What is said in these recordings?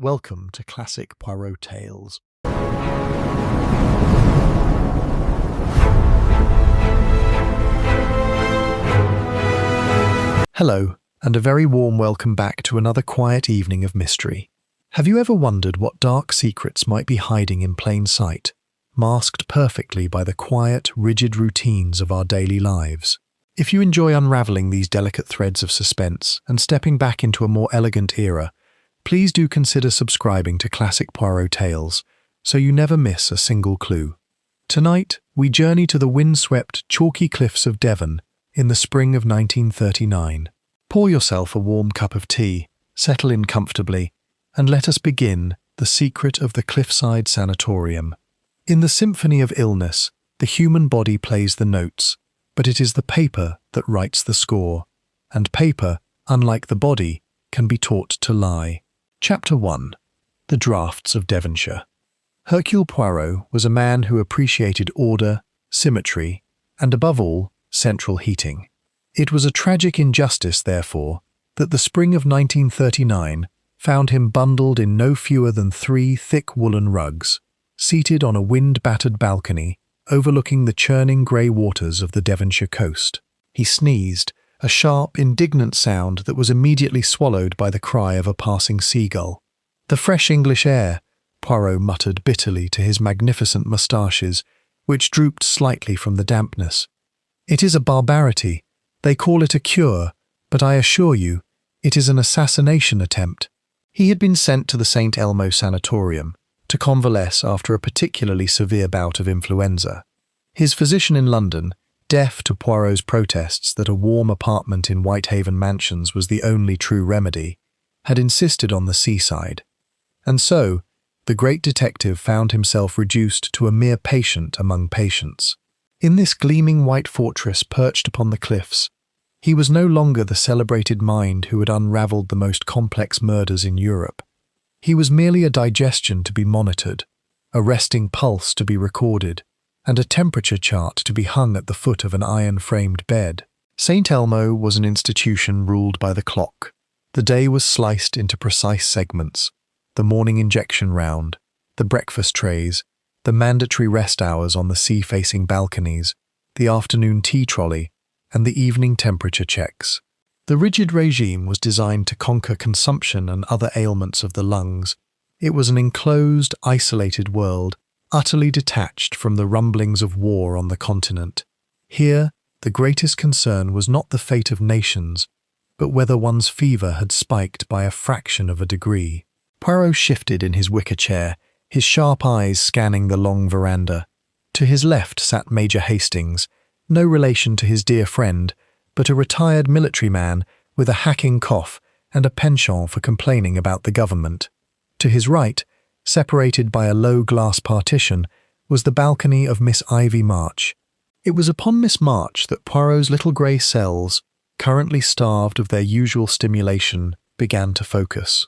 Welcome to Classic Poirot Tales. Hello, and a very warm welcome back to another quiet evening of mystery. Have you ever wondered what dark secrets might be hiding in plain sight, masked perfectly by the quiet, rigid routines of our daily lives? If you enjoy unraveling these delicate threads of suspense and stepping back into a more elegant era, please do consider subscribing to Classic Poirot Tales so you never miss a single clue. Tonight, we journey to the windswept, chalky cliffs of Devon in the spring of 1939. Pour yourself a warm cup of tea, settle in comfortably, and let us begin the secret of the Cliffside Sanatorium. In the symphony of illness, the human body plays the notes, but it is the paper that writes the score, and paper, unlike the body, can be taught to lie. Chapter 1. The Drafts of Devonshire. Hercule Poirot was a man who appreciated order, symmetry, and above all, central heating. It was a tragic injustice, therefore, that the spring of 1939 found him bundled in no fewer than 3 thick woolen rugs, seated on a wind-battered balcony overlooking the churning grey waters of the Devonshire coast. He sneezed, a sharp, indignant sound that was immediately swallowed by the cry of a passing seagull. "The fresh English air," Poirot muttered bitterly to his magnificent moustaches, which drooped slightly from the dampness. "It is a barbarity. They call it a cure, but I assure you, it is an assassination attempt." He had been sent to the Saint Elmo Sanatorium to convalesce after a particularly severe bout of influenza. His physician in London, deaf to Poirot's protests that a warm apartment in Whitehaven Mansions was the only true remedy, had insisted on the seaside. And so, the great detective found himself reduced to a mere patient among patients. In this gleaming white fortress perched upon the cliffs, he was no longer the celebrated mind who had unravelled the most complex murders in Europe. He was merely a digestion to be monitored, a resting pulse to be recorded, and a temperature chart to be hung at the foot of an iron-framed bed. St. Elmo was an institution ruled by the clock. The day was sliced into precise segments: the morning injection round, the breakfast trays, the mandatory rest hours on the sea-facing balconies, the afternoon tea trolley, and the evening temperature checks. The rigid regime was designed to conquer consumption and other ailments of the lungs. It was an enclosed, isolated world, utterly detached from the rumblings of war on the continent. Here, the greatest concern was not the fate of nations, but whether one's fever had spiked by a fraction of a degree. Poirot shifted in his wicker chair, his sharp eyes scanning the long veranda. To his left sat Major Hastings, no relation to his dear friend, but a retired military man with a hacking cough and a penchant for complaining about the government. To his right, separated by a low glass partition, was the balcony of Miss Ivy March. It was upon Miss March that Poirot's little grey cells, currently starved of their usual stimulation, began to focus.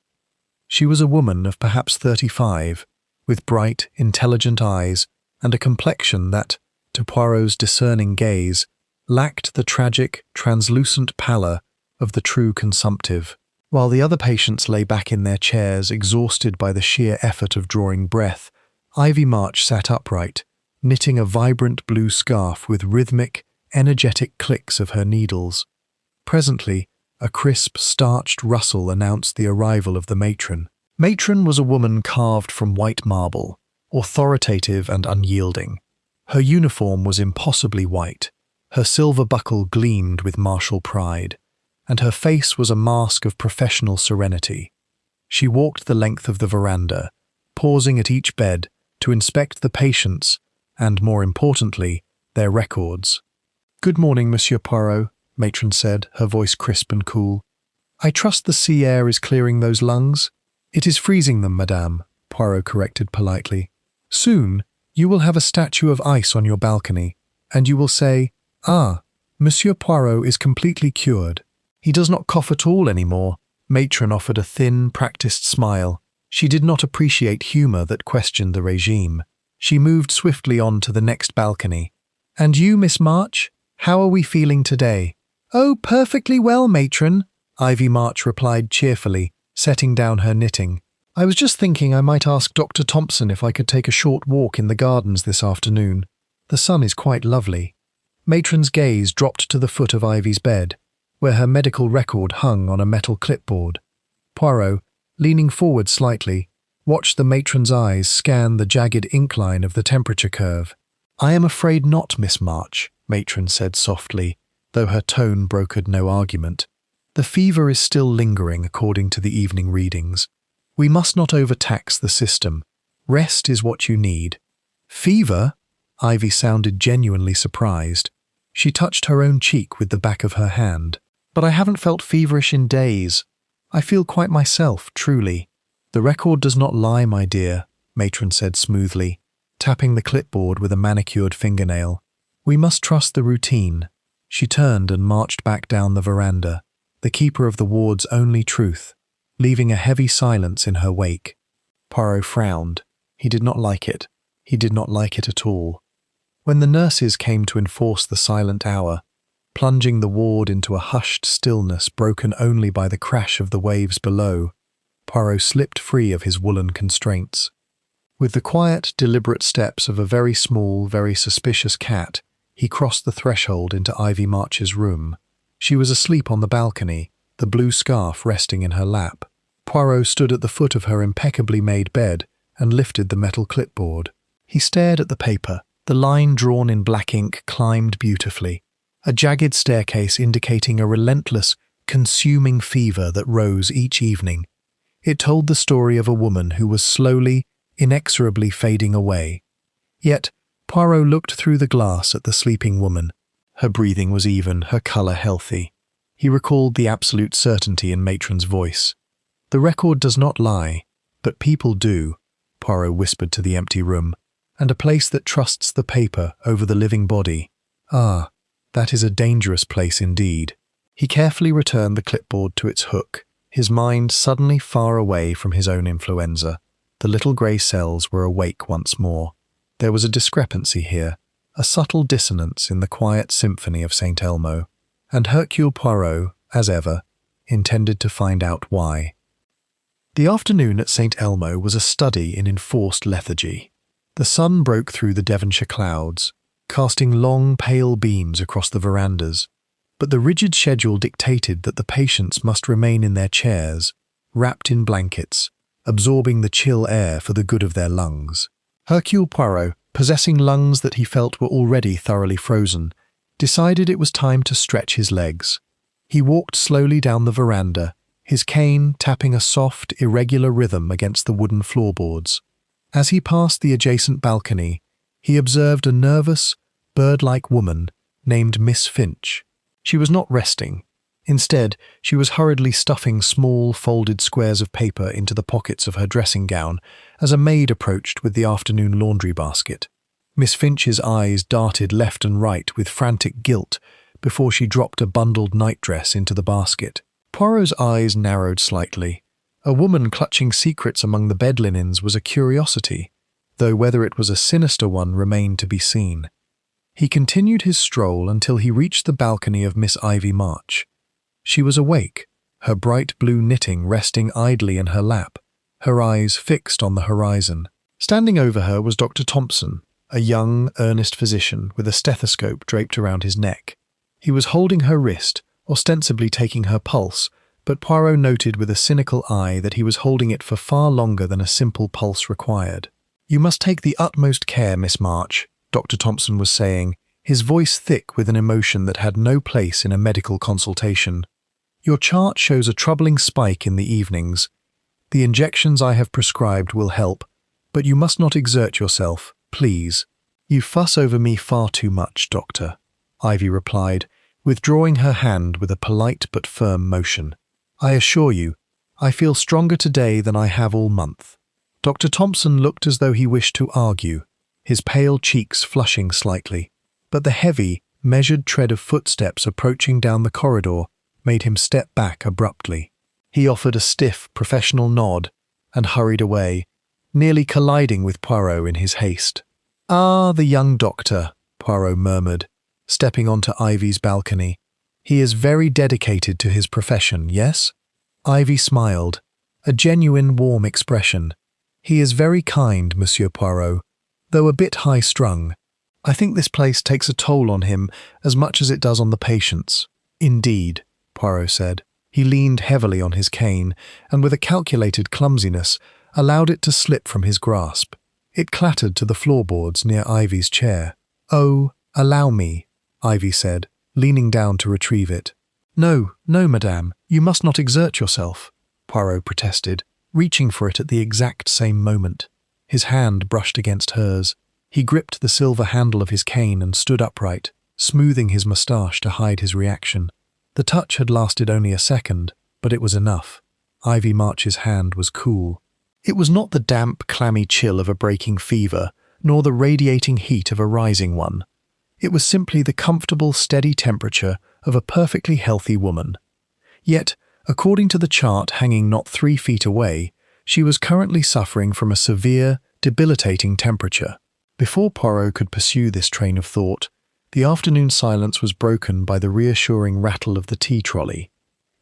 She was a woman of perhaps 35, with bright, intelligent eyes and a complexion that, to Poirot's discerning gaze, lacked the tragic, translucent pallor of the true consumptive. While the other patients lay back in their chairs, exhausted by the sheer effort of drawing breath, Ivy March sat upright, knitting a vibrant blue scarf with rhythmic, energetic clicks of her needles. Presently, a crisp, starched rustle announced the arrival of the matron. Matron was a woman carved from white marble, authoritative and unyielding. Her uniform was impossibly white, her silver buckle gleamed with martial pride, and her face was a mask of professional serenity. She walked the length of the veranda, pausing at each bed to inspect the patients and, more importantly, their records. "Good morning, Monsieur Poirot," Matron said, her voice crisp and cool. "I trust the sea air is clearing those lungs?" "It is freezing them, madame," Poirot corrected politely. "Soon, you will have a statue of ice on your balcony, and you will say, 'Ah, Monsieur Poirot is completely cured.' He does not cough at all anymore." Matron offered a thin, practiced smile. She did not appreciate humour that questioned the regime. She moved swiftly on to the next balcony. "And you, Miss March? How are we feeling today?" "Oh, perfectly well, matron," Ivy March replied cheerfully, setting down her knitting. I was just thinking I might ask Dr. Thompson if I could take a short walk in the gardens this afternoon. The sun is quite lovely. Matron's gaze dropped to the foot of Ivy's bed, where her medical record hung on a metal clipboard. Poirot, leaning forward slightly, watched the matron's eyes scan the jagged incline of the temperature curve. "I am afraid not, Miss March," Matron said softly, though her tone brokered no argument. "The fever is still lingering according to the evening readings. We must not overtax the system. Rest is what you need." "Fever?" Ivy sounded genuinely surprised. She touched her own cheek with the back of her hand. "But I haven't felt feverish in days. I feel quite myself, truly." "The record does not lie, my dear," Matron said smoothly, tapping the clipboard with a manicured fingernail. "We must trust the routine." She turned and marched back down the veranda, the keeper of the ward's only truth, leaving a heavy silence in her wake. Poirot frowned. He did not like it. He did not like it at all. When the nurses came to enforce the silent hour, plunging the ward into a hushed stillness broken only by the crash of the waves below, Poirot slipped free of his woolen constraints. With the quiet, deliberate steps of a very small, very suspicious cat, he crossed the threshold into Ivy March's room. She was asleep on the balcony, the blue scarf resting in her lap. Poirot stood at the foot of her impeccably made bed and lifted the metal clipboard. He stared at the paper. The line drawn in black ink climbed beautifully, a jagged staircase indicating a relentless, consuming fever that rose each evening. It told the story of a woman who was slowly, inexorably fading away. Yet, Poirot looked through the glass at the sleeping woman. Her breathing was even, her colour healthy. He recalled the absolute certainty in Matron's voice. "The record does not lie, but people do," Poirot whispered to the empty room, "and a place that trusts the paper over the living body. Ah, that is a dangerous place indeed." He carefully returned the clipboard to its hook, his mind suddenly far away from his own influenza. The little grey cells were awake once more. There was a discrepancy here, a subtle dissonance in the quiet symphony of Saint Elmo, and Hercule Poirot, as ever, intended to find out why. The afternoon at Saint Elmo was a study in enforced lethargy. The sun broke through the Devonshire clouds, casting long, pale beams across the verandas, but the rigid schedule dictated that the patients must remain in their chairs, wrapped in blankets, absorbing the chill air for the good of their lungs. Hercule Poirot, possessing lungs that he felt were already thoroughly frozen, decided it was time to stretch his legs. He walked slowly down the veranda, his cane tapping a soft, irregular rhythm against the wooden floorboards. As he passed the adjacent balcony, he observed a nervous, bird-like woman named Miss Finch. She was not resting. Instead, she was hurriedly stuffing small, folded squares of paper into the pockets of her dressing gown as a maid approached with the afternoon laundry basket. Miss Finch's eyes darted left and right with frantic guilt before she dropped a bundled nightdress into the basket. Poirot's eyes narrowed slightly. A woman clutching secrets among the bed linens was a curiosity, though whether it was a sinister one remained to be seen. He continued his stroll until he reached the balcony of Miss Ivy March. She was awake, her bright blue knitting resting idly in her lap, her eyes fixed on the horizon. Standing over her was Dr. Thompson, a young, earnest physician with a stethoscope draped around his neck. He was holding her wrist, ostensibly taking her pulse, but Poirot noted with a cynical eye that he was holding it for far longer than a simple pulse required. "You must take the utmost care, Miss March," Dr. Thompson was saying, his voice thick with an emotion that had no place in a medical consultation. "Your chart shows a troubling spike in the evenings. The injections I have prescribed will help, but you must not exert yourself, please." "You fuss over me far too much, Doctor," Ivy replied, withdrawing her hand with a polite but firm motion. "I assure you, I feel stronger today than I have all month." Dr. Thompson looked as though he wished to argue, his pale cheeks flushing slightly, but the heavy, measured tread of footsteps approaching down the corridor made him step back abruptly. He offered a stiff, professional nod and hurried away, nearly colliding with Poirot in his haste. "Ah, the young doctor," Poirot murmured, stepping onto Ivy's balcony. "He is very dedicated to his profession, yes?" Ivy smiled, a genuine warm expression. "He is very kind, Monsieur Poirot, though a bit high-strung. I think this place takes a toll on him as much as it does on the patients." "Indeed," Poirot said. He leaned heavily on his cane and, with a calculated clumsiness, allowed it to slip from his grasp. It clattered to the floorboards near Ivy's chair. "Oh, allow me," Ivy said, leaning down to retrieve it. "No, no, madame, you must not exert yourself," Poirot protested, reaching for it at the exact same moment. His hand brushed against hers. He gripped the silver handle of his cane and stood upright, smoothing his moustache to hide his reaction. The touch had lasted only a second, but it was enough. Ivy March's hand was cool. It was not the damp, clammy chill of a breaking fever, nor the radiating heat of a rising one. It was simply the comfortable, steady temperature of a perfectly healthy woman. Yet, according to the chart hanging not 3 feet away, she was currently suffering from a severe, debilitating temperature. Before Poirot could pursue this train of thought, the afternoon silence was broken by the reassuring rattle of the tea trolley.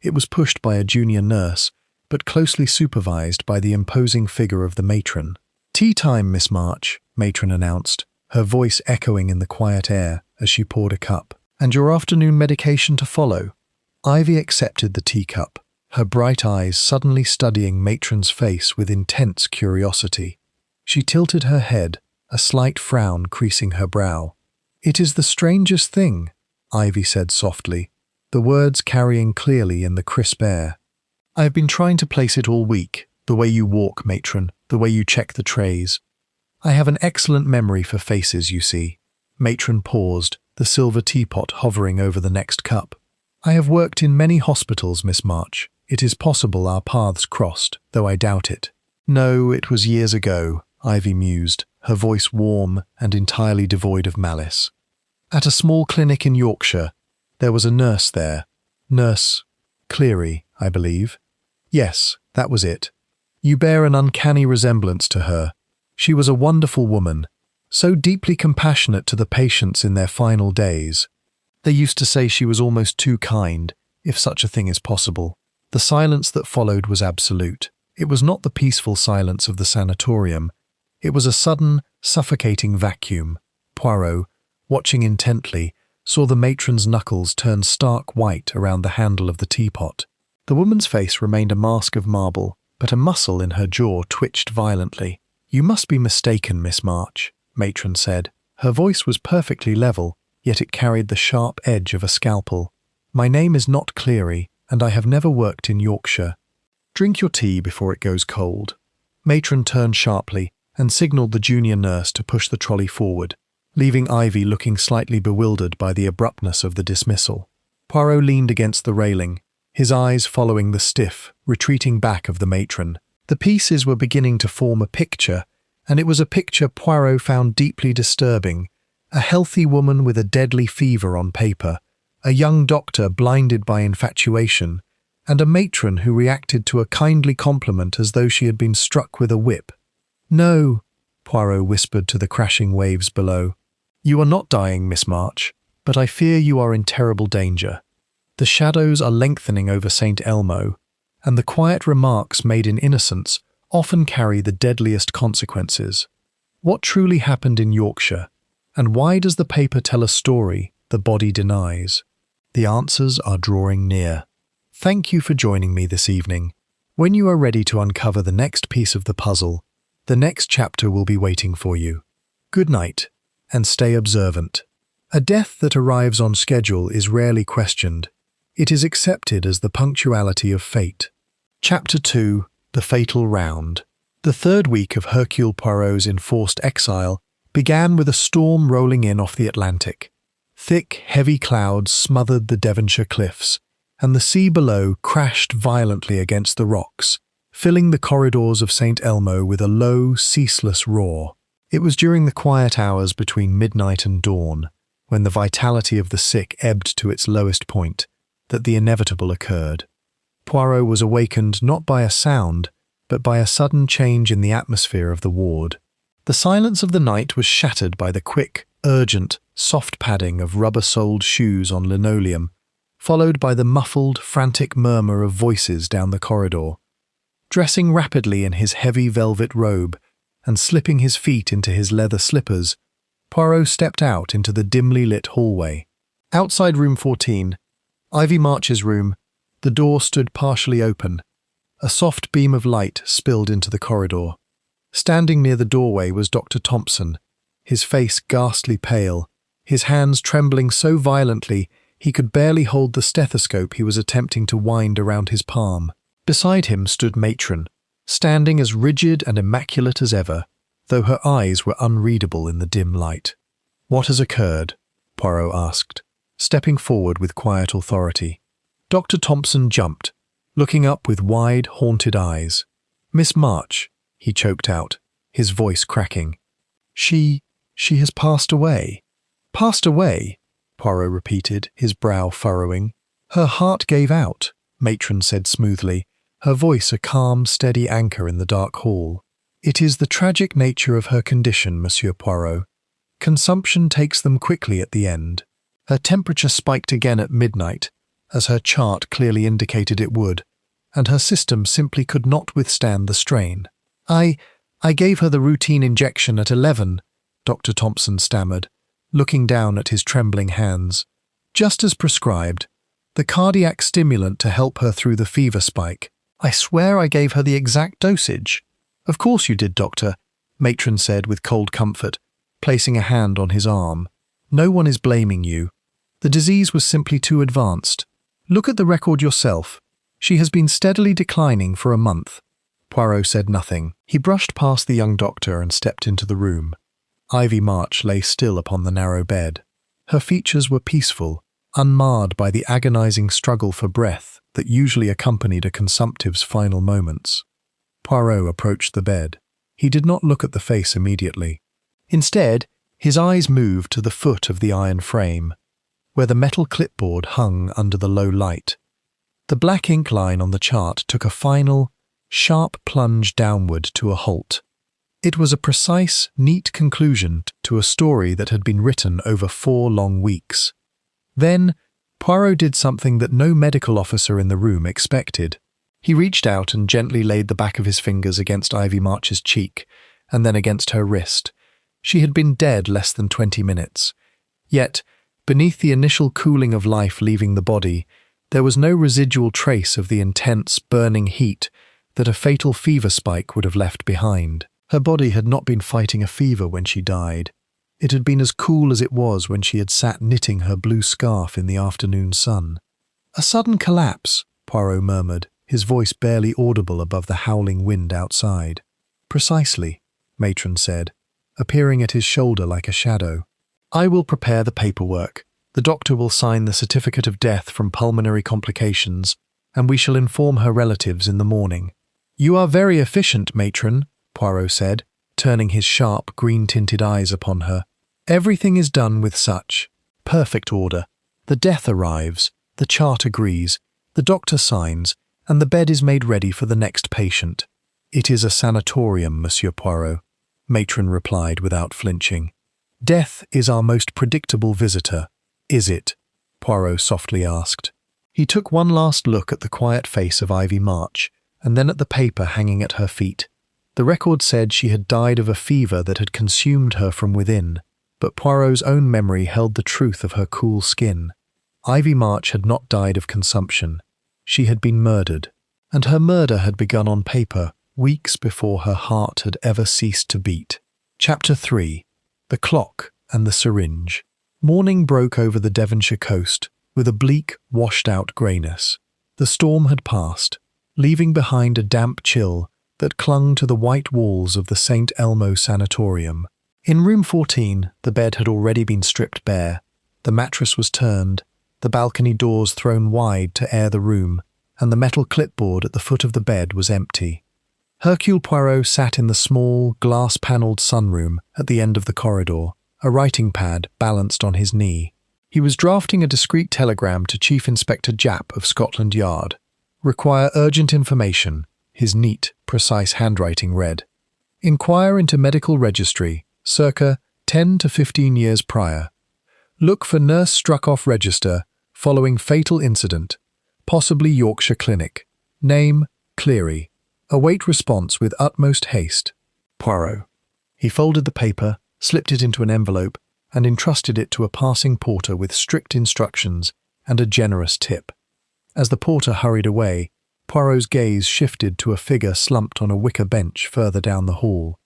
It was pushed by a junior nurse, but closely supervised by the imposing figure of the matron. "Tea time, Miss March," matron announced, her voice echoing in the quiet air as she poured a cup. "And your afternoon medication to follow." Ivy accepted the teacup, her bright eyes suddenly studying matron's face with intense curiosity. She tilted her head, a slight frown creasing her brow. "It is the strangest thing," Ivy said softly, the words carrying clearly in the crisp air. "I have been trying to place it all week, the way you walk, matron, the way you check the trays. I have an excellent memory for faces, you see." Matron paused, the silver teapot hovering over the next cup. "I have worked in many hospitals, Miss March. It is possible our paths crossed, though I doubt it." "No, it was years ago," Ivy mused, her voice warm and entirely devoid of malice. "At a small clinic in Yorkshire. There was a nurse there. Nurse Cleary, I believe." "Yes, that was it. You bear an uncanny resemblance to her. She was a wonderful woman, so deeply compassionate to the patients in their final days. They used to say she was almost too kind, if such a thing is possible." The silence that followed was absolute. It was not the peaceful silence of the sanatorium. It was a sudden, suffocating vacuum. Poirot, watching intently, saw the matron's knuckles turn stark white around the handle of the teapot. The woman's face remained a mask of marble, but a muscle in her jaw twitched violently. "You must be mistaken, Miss March," matron said. Her voice was perfectly level, yet it carried the sharp edge of a scalpel. "My name is not Cleary, and I have never worked in Yorkshire. Drink your tea before it goes cold." Matron turned sharply and signalled the junior nurse to push the trolley forward, leaving Ivy looking slightly bewildered by the abruptness of the dismissal. Poirot leaned against the railing, his eyes following the stiff, retreating back of the matron. The pieces were beginning to form a picture, and it was a picture Poirot found deeply disturbing. A healthy woman with a deadly fever on paper, a young doctor blinded by infatuation, and a matron who reacted to a kindly compliment as though she had been struck with a whip. "No," Poirot whispered to the crashing waves below. "You are not dying, Miss March, but I fear you are in terrible danger. The shadows are lengthening over Saint Elmo, and the quiet remarks made in innocence often carry the deadliest consequences. What truly happened in Yorkshire, and why does the paper tell a story the body denies? The answers are drawing near. Thank you for joining me this evening. When you are ready to uncover the next piece of the puzzle, the next chapter will be waiting for you. Good night, and stay observant. A death that arrives on schedule is rarely questioned. It is accepted as the punctuality of fate. Chapter 2. The Fatal Round. The third week of Hercule Poirot's enforced exile began with a storm rolling in off the Atlantic. Thick, heavy clouds smothered the Devonshire cliffs, and the sea below crashed violently against the rocks, filling the corridors of Saint Elmo with a low, ceaseless roar. It was during the quiet hours between midnight and dawn, when the vitality of the sick ebbed to its lowest point, that the inevitable occurred. Poirot was awakened not by a sound, but by a sudden change in the atmosphere of the ward. The silence of the night was shattered by the quick, urgent, soft padding of rubber-soled shoes on linoleum, followed by the muffled, frantic murmur of voices down the corridor. Dressing rapidly in his heavy velvet robe and slipping his feet into his leather slippers, Poirot stepped out into the dimly lit hallway. Outside room 14, Ivy March's room, the door stood partially open. A soft beam of light spilled into the corridor. Standing near the doorway was Dr. Thompson, his face ghastly pale, his hands trembling so violently he could barely hold the stethoscope he was attempting to wind around his palm. Beside him stood Matron, standing as rigid and immaculate as ever, though her eyes were unreadable in the dim light. "What has occurred?" Poirot asked, stepping forward with quiet authority. Dr. Thompson jumped, looking up with wide, haunted eyes. "Miss March," he choked out, his voice cracking. She has passed away." "Passed away?" Poirot repeated, his brow furrowing. "Her heart gave out," Matron said smoothly, her voice a calm, steady anchor in the dark hall. "It is the tragic nature of her condition, Monsieur Poirot. Consumption takes them quickly at the end. Her temperature spiked again at midnight, as her chart clearly indicated it would, and her system simply could not withstand the strain. I gave her the routine injection at 11, Dr. Thompson stammered, looking down at his trembling hands. "Just as prescribed. The cardiac stimulant to help her through the fever spike. I swear I gave her the exact dosage." "Of course you did, Doctor," Matron said with cold comfort, placing a hand on his arm. "No one is blaming you. The disease was simply too advanced. Look at the record yourself. She has been steadily declining for a month." Poirot said nothing. He brushed past the young doctor and stepped into the room. Ivy March lay still upon the narrow bed. Her features were peaceful, unmarred by the agonizing struggle for breath that usually accompanied a consumptive's final moments. Poirot approached the bed. He did not look at the face immediately. Instead, his eyes moved to the foot of the iron frame, where the metal clipboard hung under the low light. The black ink line on the chart took a final, sharp plunge downward to a halt. It was a precise, neat conclusion to a story that had been written over 4 long weeks. Then, Poirot did something that no medical officer in the room expected. He reached out and gently laid the back of his fingers against Ivy March's cheek, and then against her wrist. She had been dead less than 20 minutes. Yet, beneath the initial cooling of life leaving the body, there was no residual trace of the intense, burning heat that a fatal fever spike would have left behind. Her body had not been fighting a fever when she died. It had been as cool as it was when she had sat knitting her blue scarf in the afternoon sun. "A sudden collapse," Poirot murmured, his voice barely audible above the howling wind outside. "Precisely," Matron said, appearing at his shoulder like a shadow. "I will prepare the paperwork. The doctor will sign the certificate of death from pulmonary complications, and we shall inform her relatives in the morning." "You are very efficient, Matron," Poirot said, turning his sharp, green-tinted eyes upon her. "Everything is done with such perfect order. The death arrives, the chart agrees, the doctor signs, and the bed is made ready for the next patient." "It is a sanatorium, Monsieur Poirot," Matron replied without flinching. "Death is our most predictable visitor, is it?" Poirot softly asked. He took one last look at the quiet face of Ivy March, and then at the paper hanging at her feet. The record said she had died of a fever that had consumed her from within, but Poirot's own memory held the truth of her cool skin. Ivy March had not died of consumption. She had been murdered, and her murder had begun on paper weeks before her heart had ever ceased to beat. Chapter 3. The Clock and the Syringe. Morning broke over the Devonshire coast with a bleak, washed-out greyness. The storm had passed, leaving behind a damp chill that clung to the white walls of the Saint Elmo Sanatorium. In room 14, the bed had already been stripped bare. The mattress was turned, the balcony doors thrown wide to air the room, and the metal clipboard at the foot of the bed was empty. Hercule Poirot sat in the small, glass-panelled sunroom at the end of the corridor, a writing pad balanced on his knee. He was drafting a discreet telegram to Chief Inspector Japp of Scotland Yard. "Require urgent information," his neat, precise handwriting read. "Inquire into medical registry, circa 10 to 15 years prior. Look for nurse struck off register following fatal incident, possibly Yorkshire clinic. Name, Cleary. Await response with utmost haste. Poirot. He folded the paper, slipped it into an envelope, and entrusted it to a passing porter with strict instructions and a generous tip. As the porter hurried away, Poirot's gaze shifted to a figure slumped on a wicker bench further down the hall.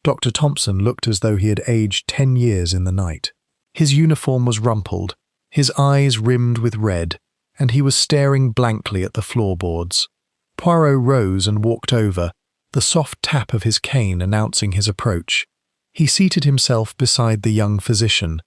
Dr. Thompson looked as though he had aged 10 years in the night. His uniform was rumpled, his eyes rimmed with red, and he was staring blankly at the floorboards. Poirot rose and walked over, the soft tap of his cane announcing his approach. He seated himself beside the young physician.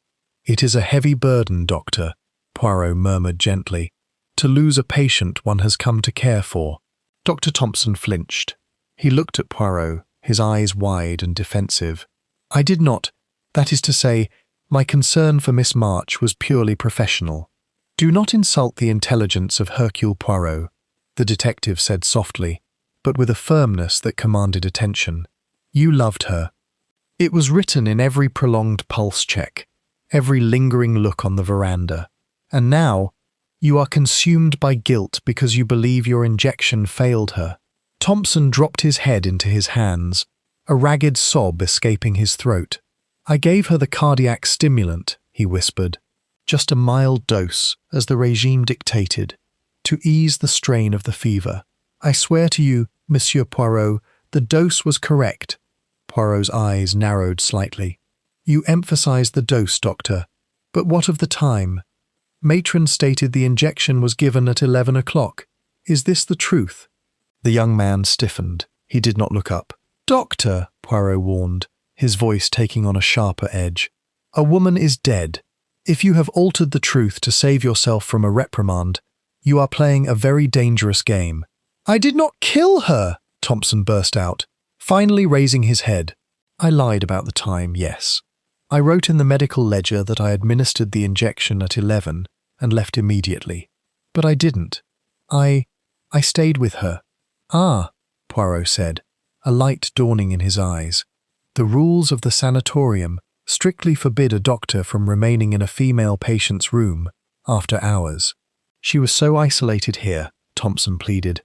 "It is a heavy burden, doctor," Poirot murmured gently, "to lose a patient one has come to care for." Dr. Thompson flinched. He looked at Poirot, his eyes wide and defensive. "I did not, that is to say, my concern for Miss March was purely professional." "Do not insult the intelligence of Hercule Poirot," the detective said softly, but with a firmness that commanded attention. "You loved her. It was written in every prolonged pulse check, every lingering look on the veranda. And now, you are consumed by guilt because you believe your injection failed her." Thompson dropped his head into his hands, a ragged sob escaping his throat. "I gave her the cardiac stimulant," he whispered. "Just a mild dose, as the regime dictated, to ease the strain of the fever. I swear to you, Monsieur Poirot, the dose was correct." Poirot's eyes narrowed slightly. "You emphasized the dose, doctor. But what of the time? Matron stated the injection was given at 11 o'clock. Is this the truth?" The young man stiffened. He did not look up. "Doctor," Poirot warned, his voice taking on a sharper edge, "a woman is dead. If you have altered the truth to save yourself from a reprimand, you are playing a very dangerous game." "I did not kill her," Thompson burst out, finally raising his head. "I lied about the time, yes. I wrote in the medical ledger that I administered the injection at 11 and left immediately. But I didn't. I stayed with her." "Ah," Poirot said, a light dawning in his eyes. "The rules of the sanatorium strictly forbid a doctor from remaining in a female patient's room after hours." "She was so isolated here," Thompson pleaded.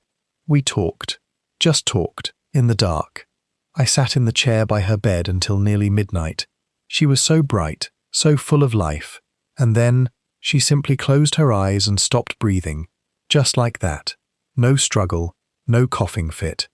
"We talked, just talked, in the dark. I sat in the chair by her bed until nearly midnight. She was so bright, so full of life. And then she simply closed her eyes and stopped breathing. Just like that. No struggle, no coughing fit.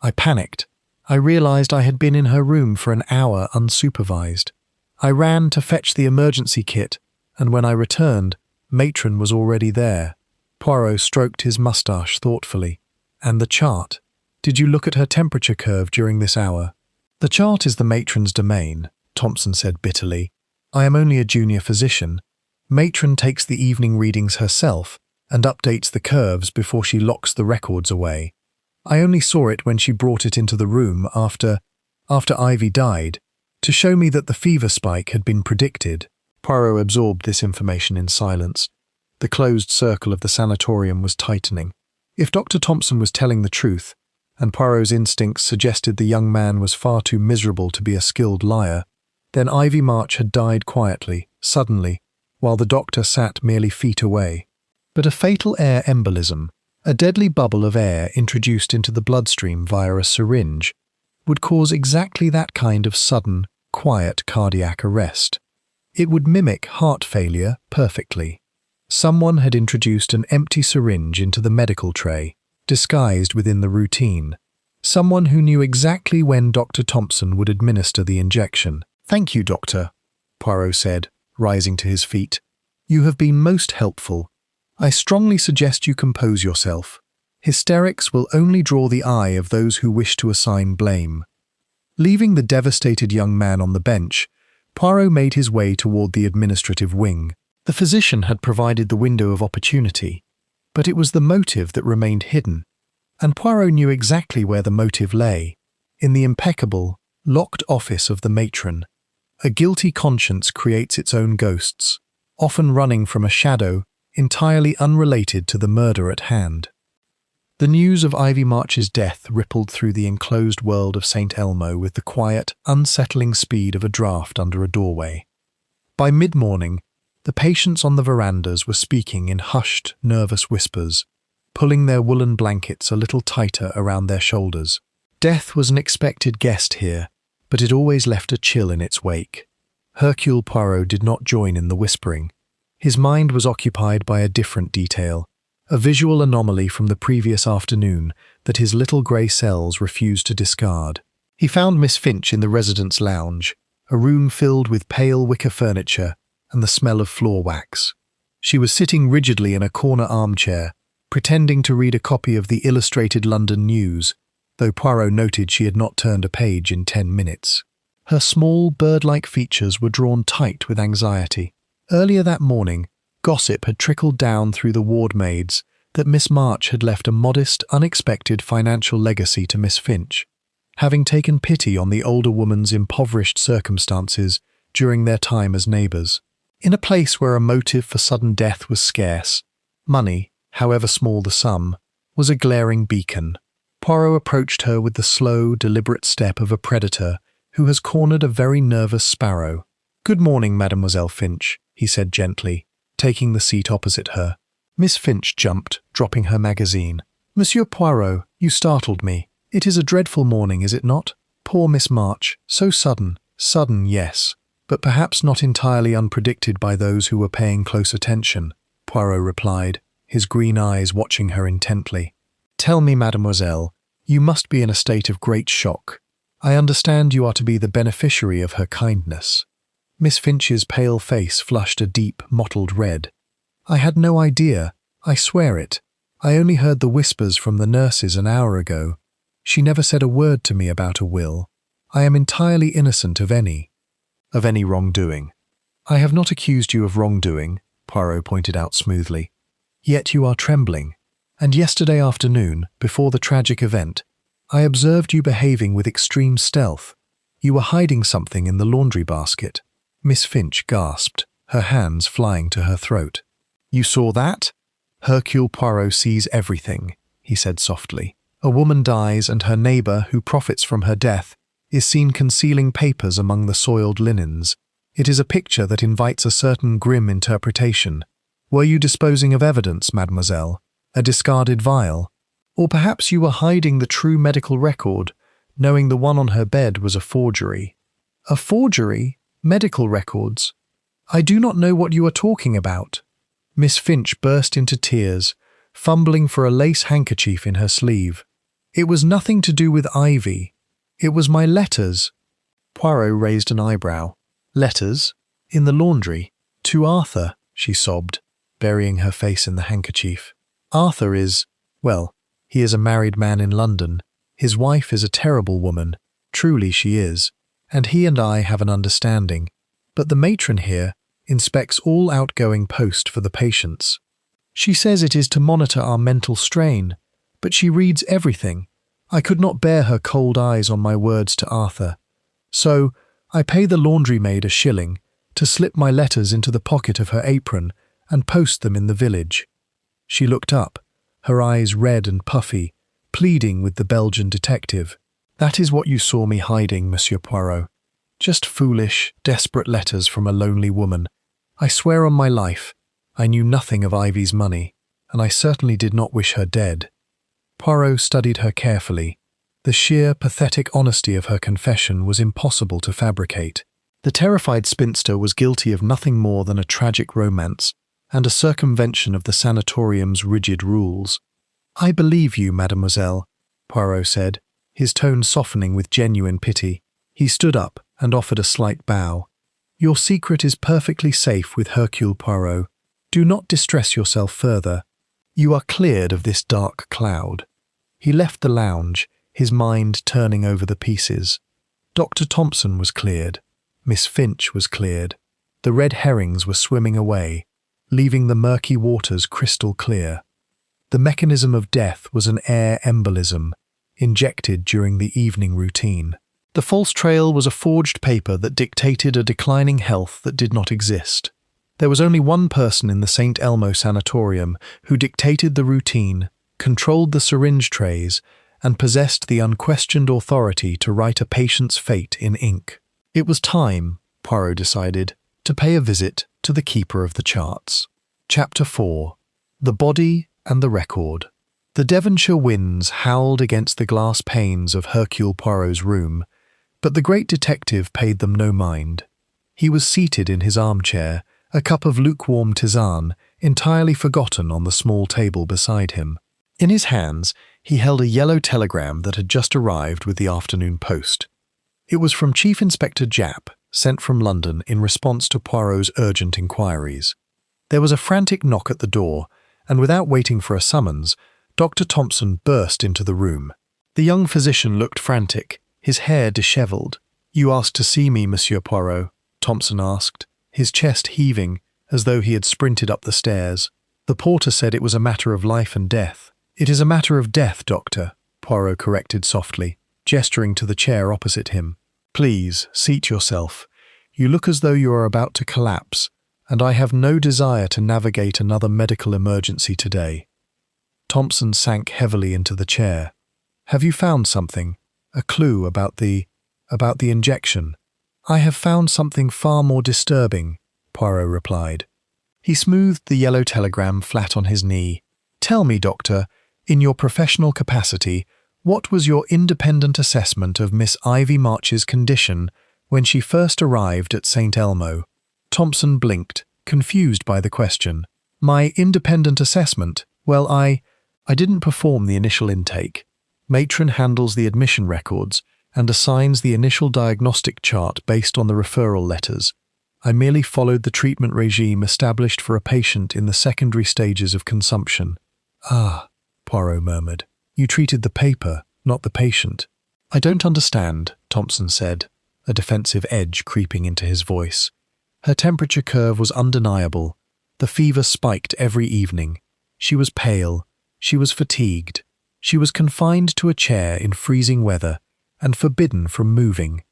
I panicked. I realized I had been in her room for an hour unsupervised. I ran to fetch the emergency kit, and when I returned, Matron was already there." Poirot stroked his moustache thoughtfully. "And the chart? Did you look at her temperature curve during this hour?" "The chart is the matron's domain," Thompson said bitterly. "I am only a junior physician. Matron takes the evening readings herself and updates the curves before she locks the records away. I only saw it when she brought it into the room after Ivy died, to show me that the fever spike had been predicted." Poirot absorbed this information in silence. The closed circle of the sanatorium was tightening. If Dr. Thompson was telling the truth, and Poirot's instincts suggested the young man was far too miserable to be a skilled liar, then Ivy March had died quietly, suddenly, while the doctor sat merely feet away. But a fatal air embolism, a deadly bubble of air introduced into the bloodstream via a syringe, would cause exactly that kind of sudden, quiet cardiac arrest. It would mimic heart failure perfectly. Someone had introduced an empty syringe into the medical tray, disguised within the routine. Someone who knew exactly when Dr. Thompson would administer the injection. "Thank you, Doctor," Poirot said, rising to his feet. "You have been most helpful. I strongly suggest you compose yourself. Hysterics will only draw the eye of those who wish to assign blame." Leaving the devastated young man on the bench, Poirot made his way toward the administrative wing. The physician had provided the window of opportunity, but it was the motive that remained hidden, and Poirot knew exactly where the motive lay, in the impeccable, locked office of the matron. A guilty conscience creates its own ghosts, often running from a shadow entirely unrelated to the murder at hand. The news of Ivy March's death rippled through the enclosed world of Saint Elmo with the quiet, unsettling speed of a draft under a doorway. By mid-morning, the patients on the verandas were speaking in hushed, nervous whispers. pulling their woolen blankets a little tighter around their shoulders. Death was an expected guest here, but it always left a chill in its wake. Hercule Poirot did not join in the whispering. His mind was occupied by a different detail, a visual anomaly from the previous afternoon that his little grey cells refused to discard. He found Miss Finch in the residence lounge, a room filled with pale wicker furniture and the smell of floor wax. She was sitting rigidly in a corner armchair, pretending to read a copy of the Illustrated London News, though Poirot noted she had not turned a page in 10 minutes. Her small, bird-like features were drawn tight with anxiety. Earlier that morning, gossip had trickled down through the ward maids that Miss March had left a modest, unexpected financial legacy to Miss Finch, having taken pity on the older woman's impoverished circumstances during their time as neighbours. In a place where a motive for sudden death was scarce, money, however small the sum, was a glaring beacon. Poirot approached her with the slow, deliberate step of a predator who has cornered a very nervous sparrow. "Good morning, Mademoiselle Finch," he said gently, taking the seat opposite her. Miss Finch jumped, dropping her magazine. "Monsieur Poirot, you startled me. It is a dreadful morning, is it not? Poor Miss March, so sudden." "Sudden, yes, but perhaps not entirely unpredicted by those who were paying close attention," Poirot replied, his green eyes watching her intently. "Tell me, mademoiselle, you must be in a state of great shock. I understand you are to be the beneficiary of her kindness." Miss Finch's pale face flushed a deep, mottled red. "I had no idea, I swear it. I only heard the whispers from the nurses an hour ago. She never said a word to me about a will. I am entirely innocent of any wrongdoing." "I have not accused you of wrongdoing," Poirot pointed out smoothly. "Yet you are trembling. And yesterday afternoon, before the tragic event, I observed you behaving with extreme stealth. You were hiding something in the laundry basket." Miss Finch gasped, her hands flying to her throat. "You saw that?" "Hercule Poirot sees everything," he said softly. "A woman dies and her neighbour, who profits from her death, is seen concealing papers among the soiled linens. It is a picture that invites a certain grim interpretation. Were you disposing of evidence, mademoiselle? A discarded vial? Or perhaps you were hiding the true medical record, knowing the one on her bed was a forgery." "A forgery? Medical records? I do not know what you are talking about." Miss Finch burst into tears, fumbling for a lace handkerchief in her sleeve. "It was nothing to do with Ivy. It was my letters." Poirot raised an eyebrow. "Letters? In the laundry? To Arthur?" she sobbed, burying her face in the handkerchief. "Arthur is, well, he is a married man in London. His wife is a terrible woman, truly she is, and he and I have an understanding. But the matron here inspects all outgoing post for the patients. She says it is to monitor our mental strain, but she reads everything. I could not bear her cold eyes on my words to Arthur. So I pay the laundry maid £1 to slip my letters into the pocket of her apron and post them in the village." She looked up, her eyes red and puffy, pleading with the Belgian detective. "That is what you saw me hiding, Monsieur Poirot. Just foolish, desperate letters from a lonely woman. I swear on my life, I knew nothing of Ivy's money, and I certainly did not wish her dead." Poirot studied her carefully. The sheer, pathetic honesty of her confession was impossible to fabricate. The terrified spinster was guilty of nothing more than a tragic romance and a circumvention of the sanatorium's rigid rules. "I believe you, mademoiselle," Poirot said, his tone softening with genuine pity. He stood up and offered a slight bow. "Your secret is perfectly safe with Hercule Poirot. Do not distress yourself further. You are cleared of this dark cloud." He left the lounge, his mind turning over the pieces. Dr. Thompson was cleared. Miss Finch was cleared. The red herrings were swimming away, leaving the murky waters crystal clear. The mechanism of death was an air embolism, injected during the evening routine. The false trail was a forged paper that dictated a declining health that did not exist. There was only one person in the Saint Elmo Sanatorium who dictated the routine, controlled the syringe trays, and possessed the unquestioned authority to write a patient's fate in ink. It was time, Poirot decided, to pay a visit to the keeper of the charts. Chapter 4. The Body and the Record. The Devonshire winds howled against the glass panes of Hercule Poirot's room, but the great detective paid them no mind. He was seated in his armchair, a cup of lukewarm tisane entirely forgotten on the small table beside him. In his hands, he held a yellow telegram that had just arrived with the afternoon post. It was from Chief Inspector Japp, sent from London in response to Poirot's urgent inquiries. There was a frantic knock at the door, and without waiting for a summons, Dr. Thompson burst into the room. The young physician looked frantic, his hair dishevelled. "You asked to see me, Monsieur Poirot?" Thompson asked, his chest heaving as though he had sprinted up the stairs. "The porter said it was a matter of life and death." "It is a matter of death, Doctor," Poirot corrected softly, gesturing to the chair opposite him. "Please, seat yourself. You look as though you are about to collapse, and I have no desire to navigate another medical emergency today." Thompson sank heavily into the chair. "Have you found something? A clue about the injection?" "I have found something far more disturbing," Poirot replied. He smoothed the yellow telegram flat on his knee. "Tell me, Doctor, in your professional capacity, what was your independent assessment of Miss Ivy March's condition when she first arrived at Saint Elmo?" Thompson blinked, confused by the question. "My independent assessment? Well, I didn't perform the initial intake. Matron handles the admission records and assigns the initial diagnostic chart based on the referral letters. I merely followed the treatment regime established for a patient in the secondary stages of consumption." "Ah," Poirot murmured. "You treated the paper, not the patient." "I don't understand," Thompson said, a defensive edge creeping into his voice. "Her temperature curve was undeniable. The fever spiked every evening. She was pale. She was fatigued. She was confined to a chair in freezing weather and forbidden from moving."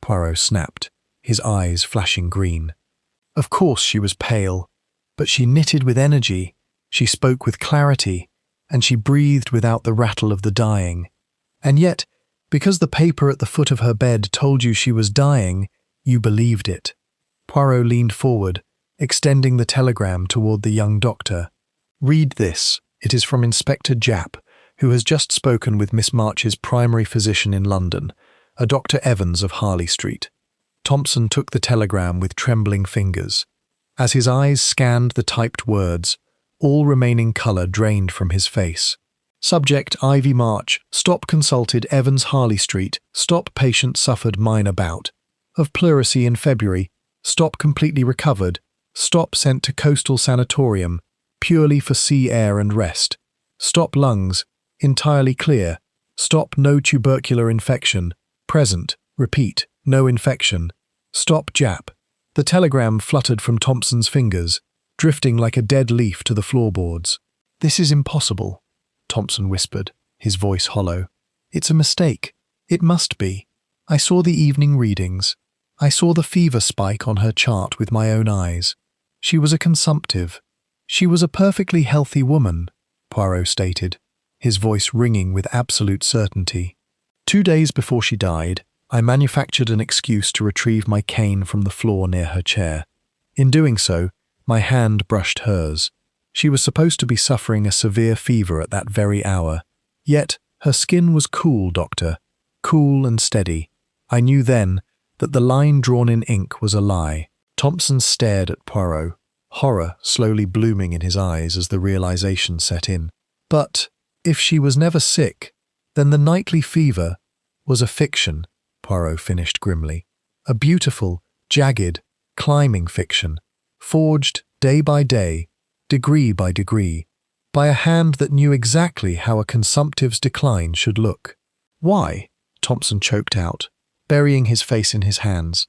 Poirot snapped, his eyes flashing green. "Of course she was pale, but she knitted with energy, she spoke with clarity, and she breathed without the rattle of the dying. And yet, because the paper at the foot of her bed told you she was dying, you believed it." Poirot leaned forward, extending the telegram toward the young doctor. "Read this. It is from Inspector Japp, who has just spoken with Miss March's primary physician in London, a Dr. Evans of Harley Street." Thompson took the telegram with trembling fingers. As his eyes scanned the typed words, all remaining colour drained from his face. "Subject Ivy March, stop consulted Evans Harley Street, stop patient suffered minor bout. Of pleurisy in February, stop completely recovered, stop sent to Coastal Sanatorium, purely for sea air and rest. Stop lungs, entirely clear. Stop no tubercular infection, present, repeat, no infection. Stop Japp." The telegram fluttered from Thompson's fingers, drifting like a dead leaf to the floorboards. "This is impossible," Thompson whispered, his voice hollow. "It's a mistake. It must be. I saw the evening readings. I saw the fever spike on her chart with my own eyes. She was a consumptive. She was a perfectly healthy woman," Poirot stated, his voice ringing with absolute certainty. "2 days before she died, I manufactured an excuse to retrieve my cane from the floor near her chair. In doing so, my hand brushed hers. She was supposed to be suffering a severe fever at that very hour. Yet her skin was cool, Doctor, cool and steady. I knew then that the line drawn in ink was a lie." Thompson stared at Poirot, horror slowly blooming in his eyes as the realization set in. "But if she was never sick, then the nightly fever was a fiction," Poirot finished grimly. "A beautiful, jagged, climbing fiction, forged day by day, degree by degree, by a hand that knew exactly how a consumptive's decline should look." "Why?" Thompson choked out, burying his face in his hands.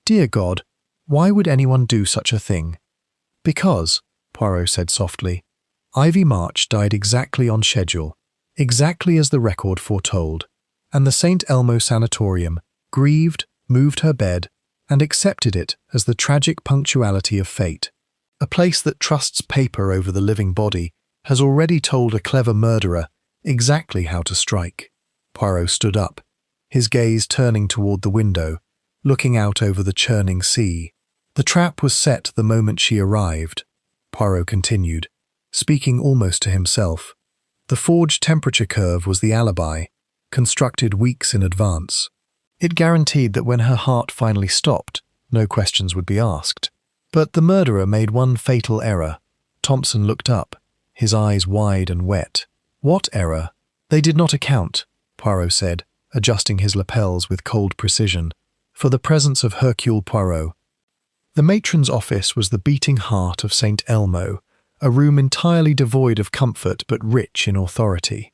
"Dear God, why would anyone do such a thing?" "Because," Poirot said softly, "Ivy March died exactly on schedule, exactly as the record foretold, and the Saint Elmo Sanatorium grieved, moved her bed, and accepted it as the tragic punctuality of fate. A place that trusts paper over the living body has already told a clever murderer exactly how to strike." Poirot stood up, his gaze turning toward the window, looking out over the churning sea. "The trap was set the moment she arrived," Poirot continued, speaking almost to himself. The forged temperature curve was the alibi, constructed weeks in advance. It guaranteed that when her heart finally stopped, no questions would be asked. But the murderer made one fatal error. Thompson looked up, his eyes wide and wet. What error? They did not account, Poirot said, adjusting his lapels with cold precision, for the presence of Hercule Poirot. The matron's office was the beating heart of Saint Elmo, a room entirely devoid of comfort but rich in authority.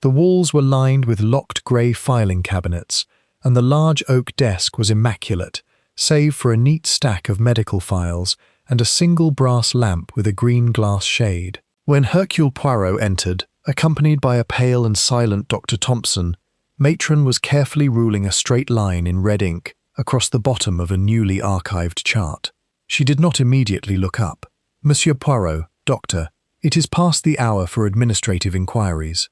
The walls were lined with locked grey filing cabinets, and the large oak desk was immaculate, save for a neat stack of medical files and a single brass lamp with a green glass shade. When Hercule Poirot entered, accompanied by a pale and silent Dr. Thompson, Matron was carefully ruling a straight line in red ink across the bottom of a newly archived chart. She did not immediately look up. "Monsieur Poirot, Doctor, it is past the hour for administrative inquiries.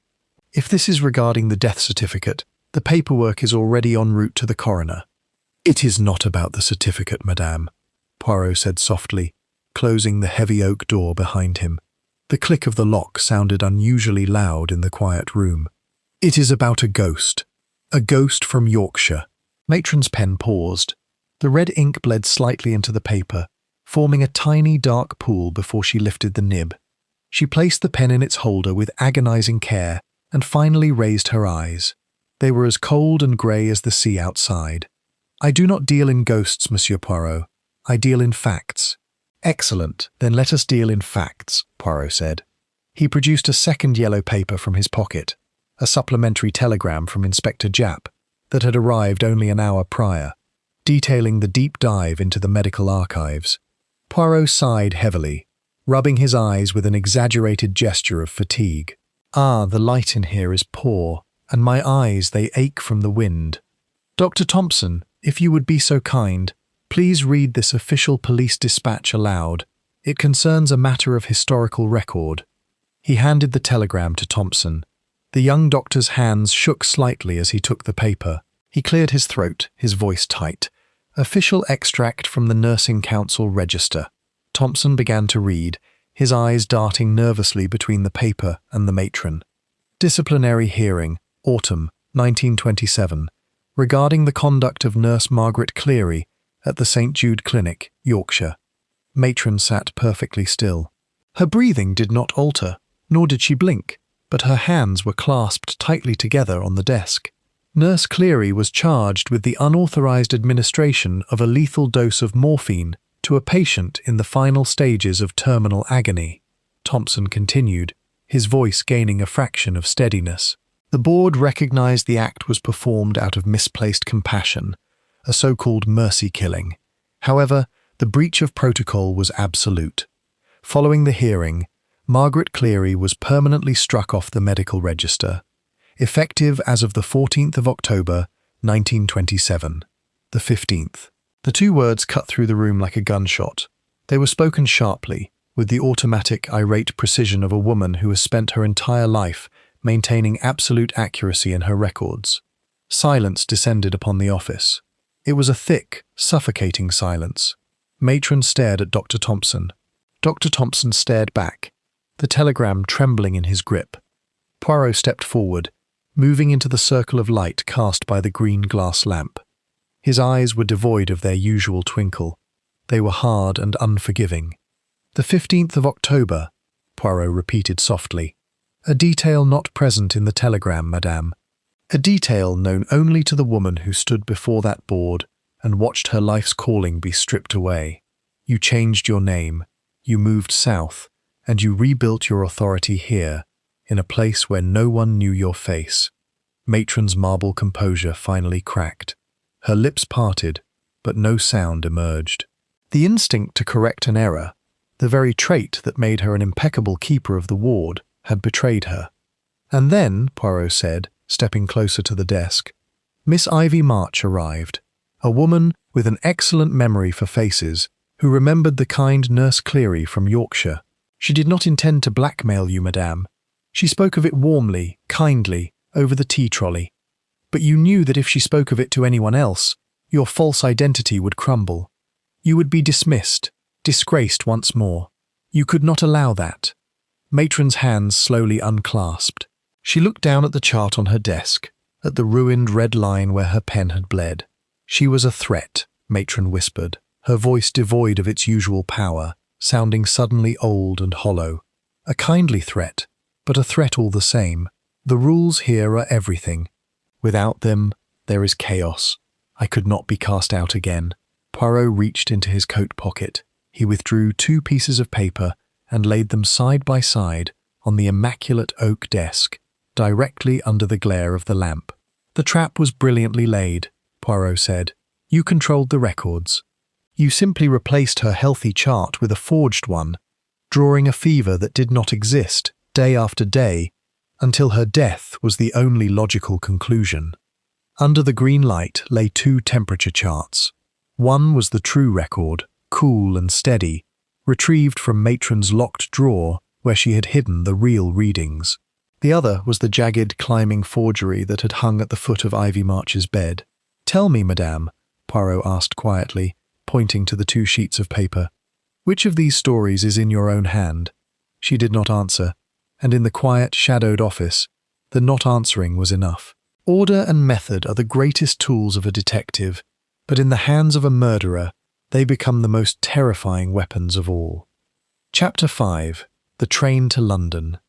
If this is regarding the death certificate, the paperwork is already en route to the coroner." "It is not about the certificate, madame," Poirot said softly, closing the heavy oak door behind him. The click of the lock sounded unusually loud in the quiet room. "It is about a ghost from Yorkshire." Matron's pen paused. The red ink bled slightly into the paper, forming a tiny dark pool before she lifted the nib. She placed the pen in its holder with agonizing care and finally raised her eyes. They were as cold and grey as the sea outside. "I do not deal in ghosts, Monsieur Poirot. I deal in facts." "Excellent, then let us deal in facts," Poirot said. He produced a second yellow paper from his pocket, a supplementary telegram from Inspector Japp that had arrived only an hour prior, detailing the deep dive into the medical archives. Poirot sighed heavily, rubbing his eyes with an exaggerated gesture of fatigue. "Ah, the light in here is poor, and my eyes, they ache from the wind. Dr. Thompson, if you would be so kind, please read this official police dispatch aloud. It concerns a matter of historical record." He handed the telegram to Thompson. The young doctor's hands shook slightly as he took the paper. He cleared his throat, his voice tight. "Official extract from the Nursing Council Register." Thompson began to read, his eyes darting nervously between the paper and the matron. "Disciplinary hearing, autumn, 1927, regarding the conduct of Nurse Margaret Cleary at the St. Jude Clinic, Yorkshire." Matron sat perfectly still. Her breathing did not alter, nor did she blink, but her hands were clasped tightly together on the desk. Nurse Cleary was charged with the unauthorized administration of a lethal dose of morphine to a patient in the final stages of terminal agony. Thompson continued, his voice gaining a fraction of steadiness. "The board recognized the act was performed out of misplaced compassion, a so-called mercy killing. However, the breach of protocol was absolute. Following the hearing, Margaret Cleary was permanently struck off the medical register, effective as of the 14th of October, 1927. The 15th. The two words cut through the room like a gunshot. They were spoken sharply, with the automatic, irate precision of a woman who has spent her entire life maintaining absolute accuracy in her records. Silence descended upon the office. It was a thick, suffocating silence. Matron stared at Dr. Thompson. Dr. Thompson stared back, the telegram trembling in his grip. Poirot stepped forward, moving into the circle of light cast by the green glass lamp. His eyes were devoid of their usual twinkle. They were hard and unforgiving. "The 15th of October," Poirot repeated softly. "A detail not present in the telegram, madame. A detail known only to the woman who stood before that board and watched her life's calling be stripped away. You changed your name, you moved south, and you rebuilt your authority here, in a place where no one knew your face." Matron's marble composure finally cracked. Her lips parted, but no sound emerged. The instinct to correct an error, the very trait that made her an impeccable keeper of the ward, had betrayed her. "And then," Poirot said, stepping closer to the desk, "Miss Ivy March arrived, a woman with an excellent memory for faces, who remembered the kind Nurse Cleary from Yorkshire. She did not intend to blackmail you, madame. She spoke of it warmly, kindly, over the tea trolley. But you knew that if she spoke of it to anyone else, your false identity would crumble. You would be dismissed, disgraced once more. You could not allow that. Matron's hands slowly unclasped. She looked down at the chart on her desk, at the ruined red line where her pen had bled. She was a threat, Matron whispered, her voice devoid of its usual power, sounding suddenly old and hollow. A kindly threat, but a threat all the same. The rules here are everything. Without them, there is chaos. I could not be cast out again. Poirot reached into his coat pocket. He withdrew 2 pieces of paper and laid them side by side on the immaculate oak desk, directly under the glare of the lamp. The trap was brilliantly laid, Poirot said. You controlled the records. You simply replaced her healthy chart with a forged one, drawing a fever that did not exist, day after day, until her death was the only logical conclusion. Under the green light lay 2 temperature charts. One was the true record, cool and steady, retrieved from Matron's locked drawer where she had hidden the real readings. The other was the jagged, climbing forgery that had hung at the foot of Ivy March's bed. "Tell me, madame," Poirot asked quietly, pointing to the 2 sheets of paper, "which of these stories is in your own hand?" She did not answer, and in the quiet, shadowed office, the not answering was enough. Order and method are the greatest tools of a detective, but in the hands of a murderer, they become the most terrifying weapons of all. Chapter 5. The Train to London.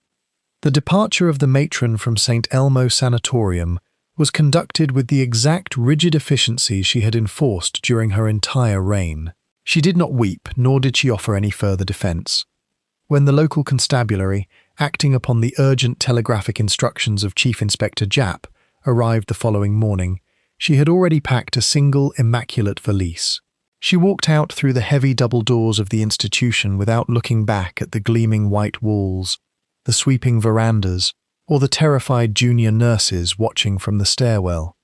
The departure of the matron from Saint Elmo Sanatorium was conducted with the exact rigid efficiency she had enforced during her entire reign. She did not weep, nor did she offer any further defence. When the local constabulary, acting upon the urgent telegraphic instructions of Chief Inspector Japp, arrived the following morning, she had already packed a single immaculate valise. She walked out through the heavy double doors of the institution without looking back at the gleaming white walls, the sweeping verandas, or the terrified junior nurses watching from the stairwell.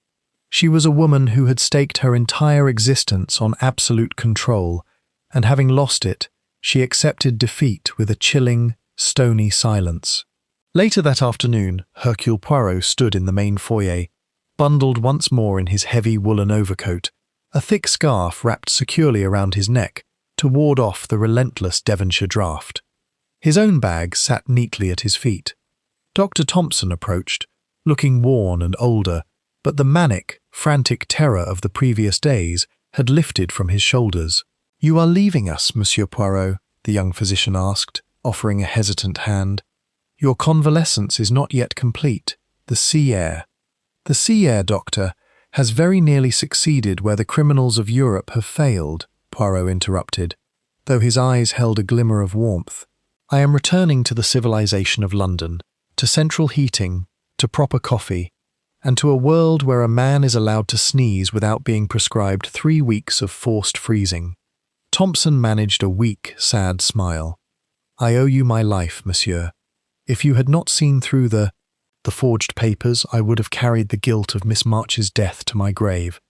She was a woman who had staked her entire existence on absolute control, and having lost it, she accepted defeat with a chilling, stony silence. Later that afternoon, Hercule Poirot stood in the main foyer, bundled once more in his heavy woolen overcoat, a thick scarf wrapped securely around his neck to ward off the relentless Devonshire draught. His own bag sat neatly at his feet. Dr. Thompson approached, looking worn and older, but the manic, frantic terror of the previous days had lifted from his shoulders. "You are leaving us, Monsieur Poirot?" the young physician asked, offering a hesitant hand. "Your convalescence is not yet complete. The sea air." "The sea air, doctor, has very nearly succeeded where the criminals of Europe have failed," Poirot interrupted, though his eyes held a glimmer of warmth. "I am returning to the civilization of London, to central heating, to proper coffee, and to a world where a man is allowed to sneeze without being prescribed 3 weeks of forced freezing." Thompson managed a weak, sad smile. "I owe you my life, monsieur. If you had not seen through the forged papers, I would have carried the guilt of Miss March's death to my grave.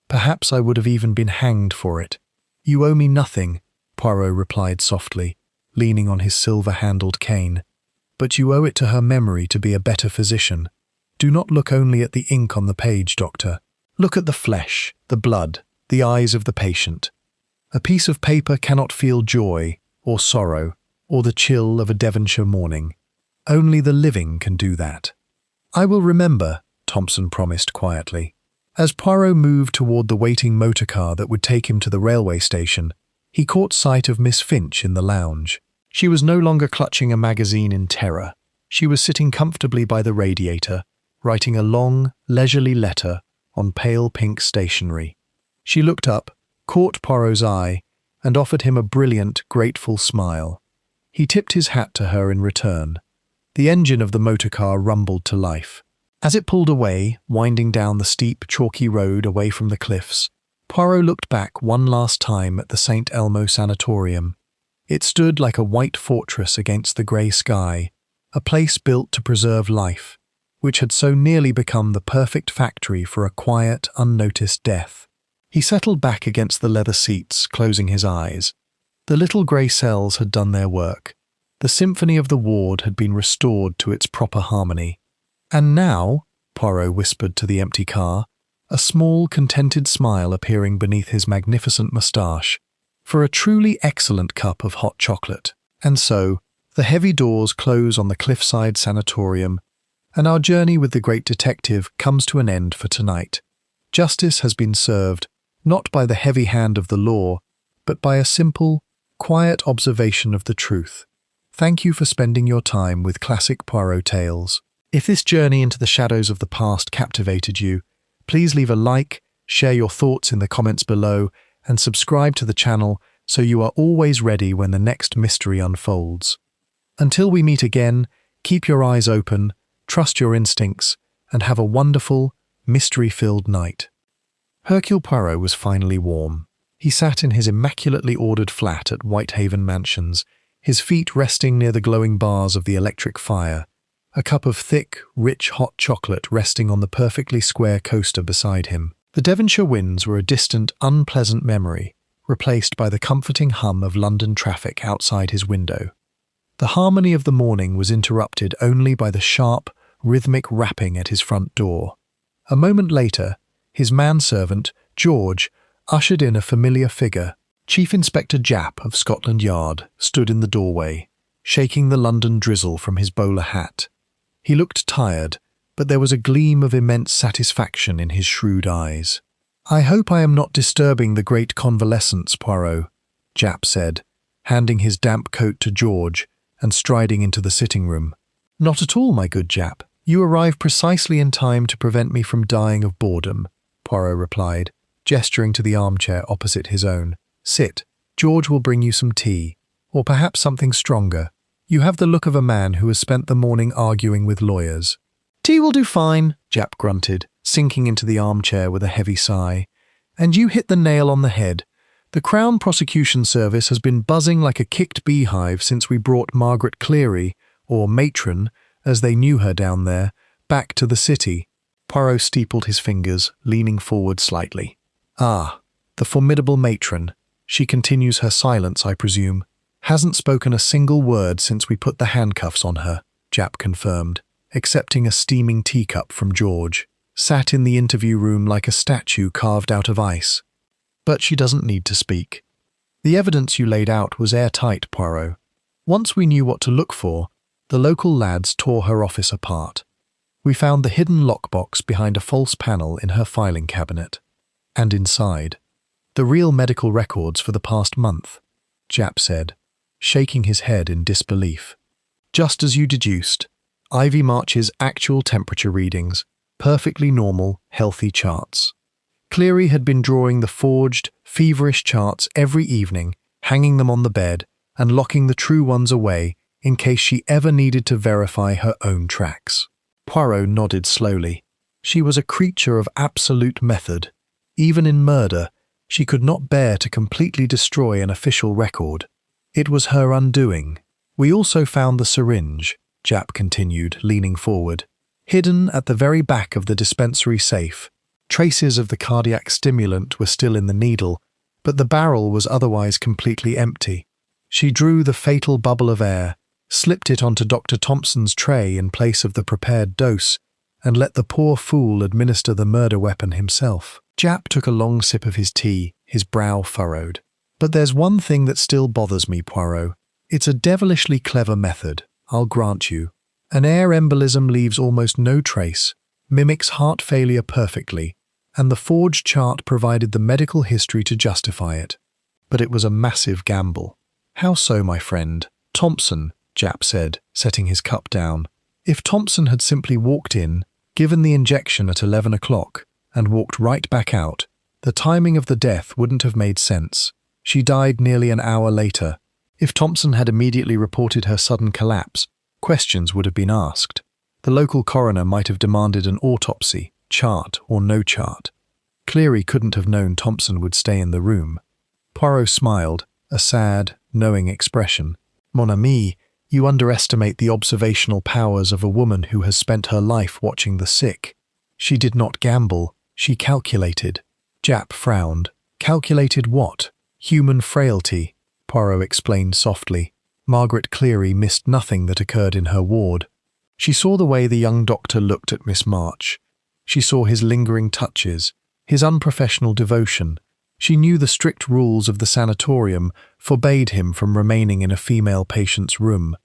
Perhaps I would have even been hanged for it." "You owe me nothing," Poirot replied softly, leaning on his silver-handled cane. "But you owe it to her memory to be a better physician. Do not look only at the ink on the page, doctor. Look at the flesh, the blood, the eyes of the patient. A piece of paper cannot feel joy, or sorrow, or the chill of a Devonshire morning. Only the living can do that." "I will remember," Thompson promised quietly. As Poirot moved toward the waiting motor car that would take him to the railway station, he caught sight of Miss Finch in the lounge. She was no longer clutching a magazine in terror. She was sitting comfortably by the radiator, writing a long, leisurely letter on pale pink stationery. She looked up, caught Poirot's eye, and offered him a brilliant, grateful smile. He tipped his hat to her in return. The engine of the motor car rumbled to life. As it pulled away, winding down the steep, chalky road away from the cliffs, Poirot looked back one last time at the Saint Elmo Sanatorium. It stood like a white fortress against the grey sky, a place built to preserve life, which had so nearly become the perfect factory for a quiet, unnoticed death. He settled back against the leather seats, closing his eyes. The little grey cells had done their work. The symphony of the ward had been restored to its proper harmony. "And now," Poirot whispered to the empty car, a small, contented smile appearing beneath his magnificent moustache, "for a truly excellent cup of hot chocolate." And so, The heavy doors close on the Cliffside Sanatorium, and our journey with the great detective comes to an end for tonight. Justice has been served, not by the heavy hand of the law, but by a simple, quiet observation of the truth. Thank you for spending your time with Classic Poirot Tales. If this journey into the shadows of the past captivated you, please leave a like, share your thoughts in the comments below, and subscribe to the channel so you are always ready when the next mystery unfolds. Until we meet again, keep your eyes open, trust your instincts, and have a wonderful, mystery-filled night. Hercule Poirot was finally warm. He sat in his immaculately ordered flat at Whitehaven Mansions, his feet resting near the glowing bars of the electric fire, a cup of thick, rich hot chocolate resting on the perfectly square coaster beside him. The Devonshire winds were a distant, unpleasant memory, replaced by the comforting hum of London traffic outside his window. The harmony of the morning was interrupted only by the sharp, rhythmic rapping at his front door. A moment later, his manservant, George, ushered in a familiar figure. Chief Inspector Japp of Scotland Yard stood in the doorway, shaking the London drizzle from his bowler hat. He looked tired, but there was a gleam of immense satisfaction in his shrewd eyes. "I hope I am not disturbing the great convalescence, Poirot," Japp said, handing his damp coat to George and striding into the sitting room. "Not at all, my good Japp. You arrive precisely in time to prevent me from dying of boredom," Poirot replied, gesturing to the armchair opposite his own. "Sit. George will bring you some tea, or perhaps something stronger. You have the look of a man who has spent the morning arguing with lawyers." "Tea will do fine," Japp grunted, sinking into the armchair with a heavy sigh. "And you hit the nail on the head. The Crown Prosecution Service has been buzzing like a kicked beehive since we brought Margaret Cleary, or Matron, as they knew her down there, back to the city." Poirot steepled his fingers, leaning forward slightly. "Ah, the formidable Matron. She continues her silence, I presume. Hasn't spoken a single word since we put the handcuffs on her," Japp confirmed, accepting a steaming teacup from George. "Sat in the interview room like a statue carved out of ice. But she doesn't need to speak. The evidence you laid out was airtight, Poirot. Once we knew what to look for, the local lads tore her office apart. We found the hidden lockbox behind a false panel in her filing cabinet. And inside, the real medical records for the past month," Japp said, shaking his head in disbelief. "Just as you deduced, Ivy March's actual temperature readings, perfectly normal, healthy charts. Cleary had been drawing the forged, feverish charts every evening, hanging them on the bed, and locking the true ones away in case she ever needed to verify her own tracks." Poirot nodded slowly. She was a creature of absolute method. Even in murder, she could not bear to completely destroy an official record. It was her undoing. "We also found the syringe," Japp continued, leaning forward, "hidden at the very back of the dispensary safe. Traces of the cardiac stimulant were still in the needle, but the barrel was otherwise completely empty. She drew the fatal bubble of air, slipped it onto Dr. Thompson's tray in place of the prepared dose, and let the poor fool administer the murder weapon himself." Japp took a long sip of his tea, his brow furrowed. "But there's one thing that still bothers me, Poirot. It's a devilishly clever method, I'll grant you. An air embolism leaves almost no trace, mimics heart failure perfectly, and the forged chart provided the medical history to justify it. But it was a massive gamble." "How so, my friend?" "Thompson," Japp said, setting his cup down. "If Thompson had simply walked in, given the injection at 11 o'clock, and walked right back out, the timing of the death wouldn't have made sense. She died nearly an hour later. If Thompson had immediately reported her sudden collapse, questions would have been asked. The local coroner might have demanded an autopsy, chart or no chart. Cleary couldn't have known Thompson would stay in the room." Poirot smiled, a sad, knowing expression. "Mon ami, you underestimate the observational powers of a woman who has spent her life watching the sick. She did not gamble, she calculated." Japp frowned. "Calculated what?" "Human frailty," Poirot explained softly. "Margaret Cleary missed nothing that occurred in her ward. She saw the way the young doctor looked at Miss March. She saw his lingering touches, his unprofessional devotion. She knew the strict rules of the sanatorium forbade him from remaining in a female patient's room.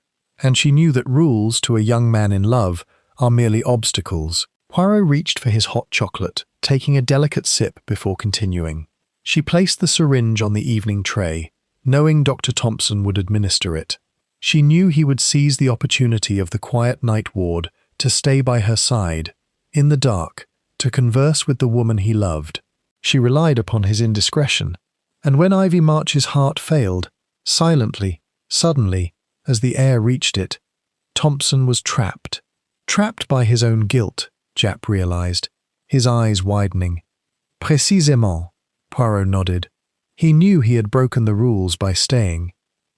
and she knew that rules to a young man in love are merely obstacles. Poirot reached for his hot chocolate, taking a delicate sip before continuing. She placed the syringe on the evening tray, knowing Dr. Thompson would administer it. She knew he would seize the opportunity of the quiet night ward to stay by her side, in the dark, to converse with the woman he loved. She relied upon his indiscretion, and when Ivy March's heart failed, silently, suddenly, as the air reached it, Thompson was trapped. Trapped by his own guilt, Japp realized, his eyes widening. Précisément, Poirot nodded. He knew he had broken the rules by staying.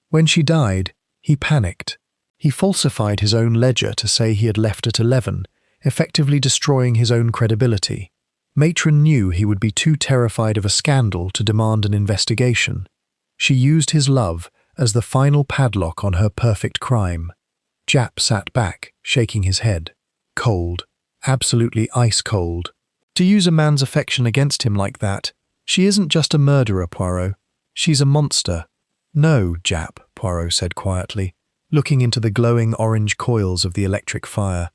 When she died, he panicked. He falsified his own ledger to say he had left at 11, effectively destroying his own credibility. Matron knew he would be too terrified of a scandal to demand an investigation. She used his love as the final padlock on her perfect crime. Japp sat back, shaking his head. Cold. Absolutely ice-cold. To use a man's affection against him like that, she isn't just a murderer, Poirot. She's a monster. No, Japp, Poirot said quietly, looking into the glowing orange coils of the electric fire.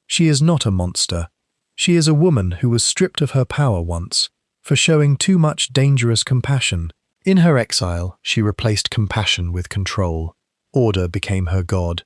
She is not a monster. She is a woman who was stripped of her power once, for showing too much dangerous compassion. In her exile, she replaced compassion with control. Order became her god.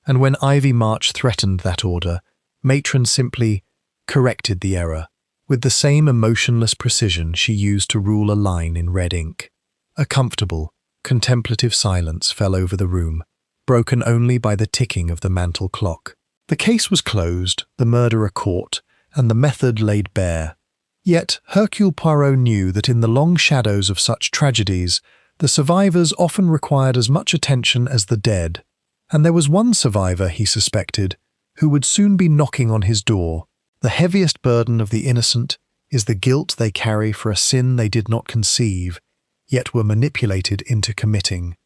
And when Ivy March threatened that order, Matron simply corrected the error, with the same emotionless precision she used to rule a line in red ink. A comfortable, contemplative silence fell over the room, broken only by the ticking of the mantel clock. The case was closed, the murderer caught, and the method laid bare. Yet Hercule Poirot knew that in the long shadows of such tragedies, the survivors often required as much attention as the dead. And there was one survivor, he suspected, who would soon be knocking on his door. The heaviest burden of the innocent is the guilt they carry for a sin they did not conceive, yet were manipulated into committing.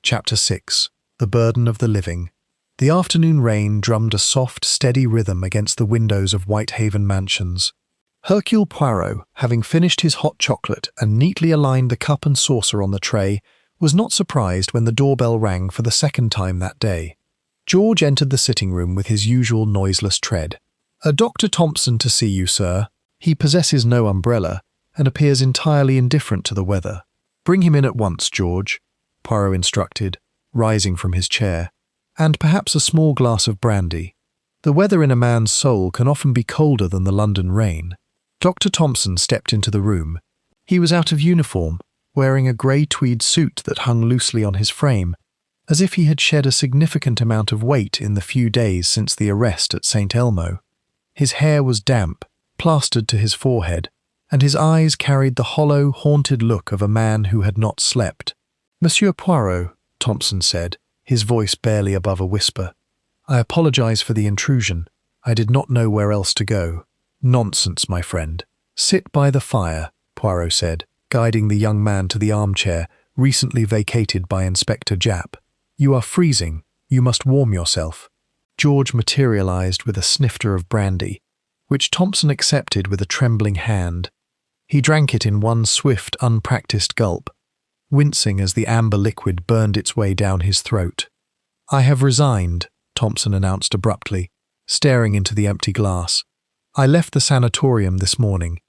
Chapter 6. The Burden of the Living. The afternoon rain drummed a soft, steady rhythm against the windows of Whitehaven Mansions. Hercule Poirot, having finished his hot chocolate and neatly aligned the cup and saucer on the tray, was not surprised when the doorbell rang for the second time that day. George entered the sitting room with his usual noiseless tread. Dr. Thompson to see you, sir. He possesses no umbrella and appears entirely indifferent to the weather. Bring him in at once, George, Poirot instructed, rising from his chair. And perhaps a small glass of brandy. The weather in a man's soul can often be colder than the London rain. Dr. Thompson stepped into the room. He was out of uniform, wearing a grey tweed suit that hung loosely on his frame, as if he had shed a significant amount of weight in the few days since the arrest at Saint Elmo. His hair was damp, plastered to his forehead, and his eyes carried the hollow, haunted look of a man who had not slept. Monsieur Poirot, Thompson said, his voice barely above a whisper. I apologize for the intrusion. I did not know where else to go. Nonsense, my friend. Sit by the fire, Poirot said, guiding the young man to the armchair recently vacated by Inspector Japp. You are freezing. You must warm yourself. George materialized with a snifter of brandy, which Thompson accepted with a trembling hand. He drank it in one swift, unpracticed gulp, wincing as the amber liquid burned its way down his throat. I have resigned, Thompson announced abruptly, staring into the empty glass. I left the sanatorium this morning.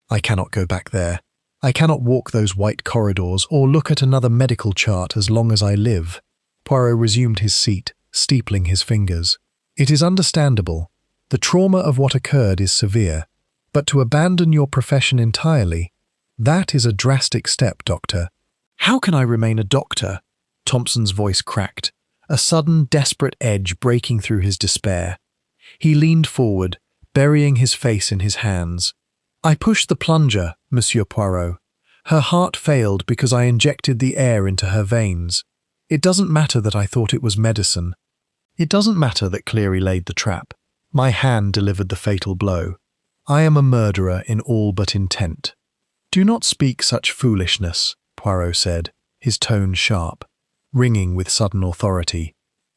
I cannot go back there. I cannot walk those white corridors or look at another medical chart as long as I live. Poirot resumed his seat, steepling his fingers. It is understandable. The trauma of what occurred is severe. But to abandon your profession entirely, that is a drastic step, Doctor. How can I remain a doctor? Thompson's voice cracked, a sudden, desperate edge breaking through his despair. He leaned forward, burying his face in his hands. I pushed the plunger, Monsieur Poirot. Her heart failed because I injected the air into her veins. It doesn't matter that I thought it was medicine. It doesn't matter that Cleary laid the trap. My hand delivered the fatal blow. I am a murderer in all but intent. Do not speak such foolishness, Poirot said, his tone sharp, ringing with sudden authority.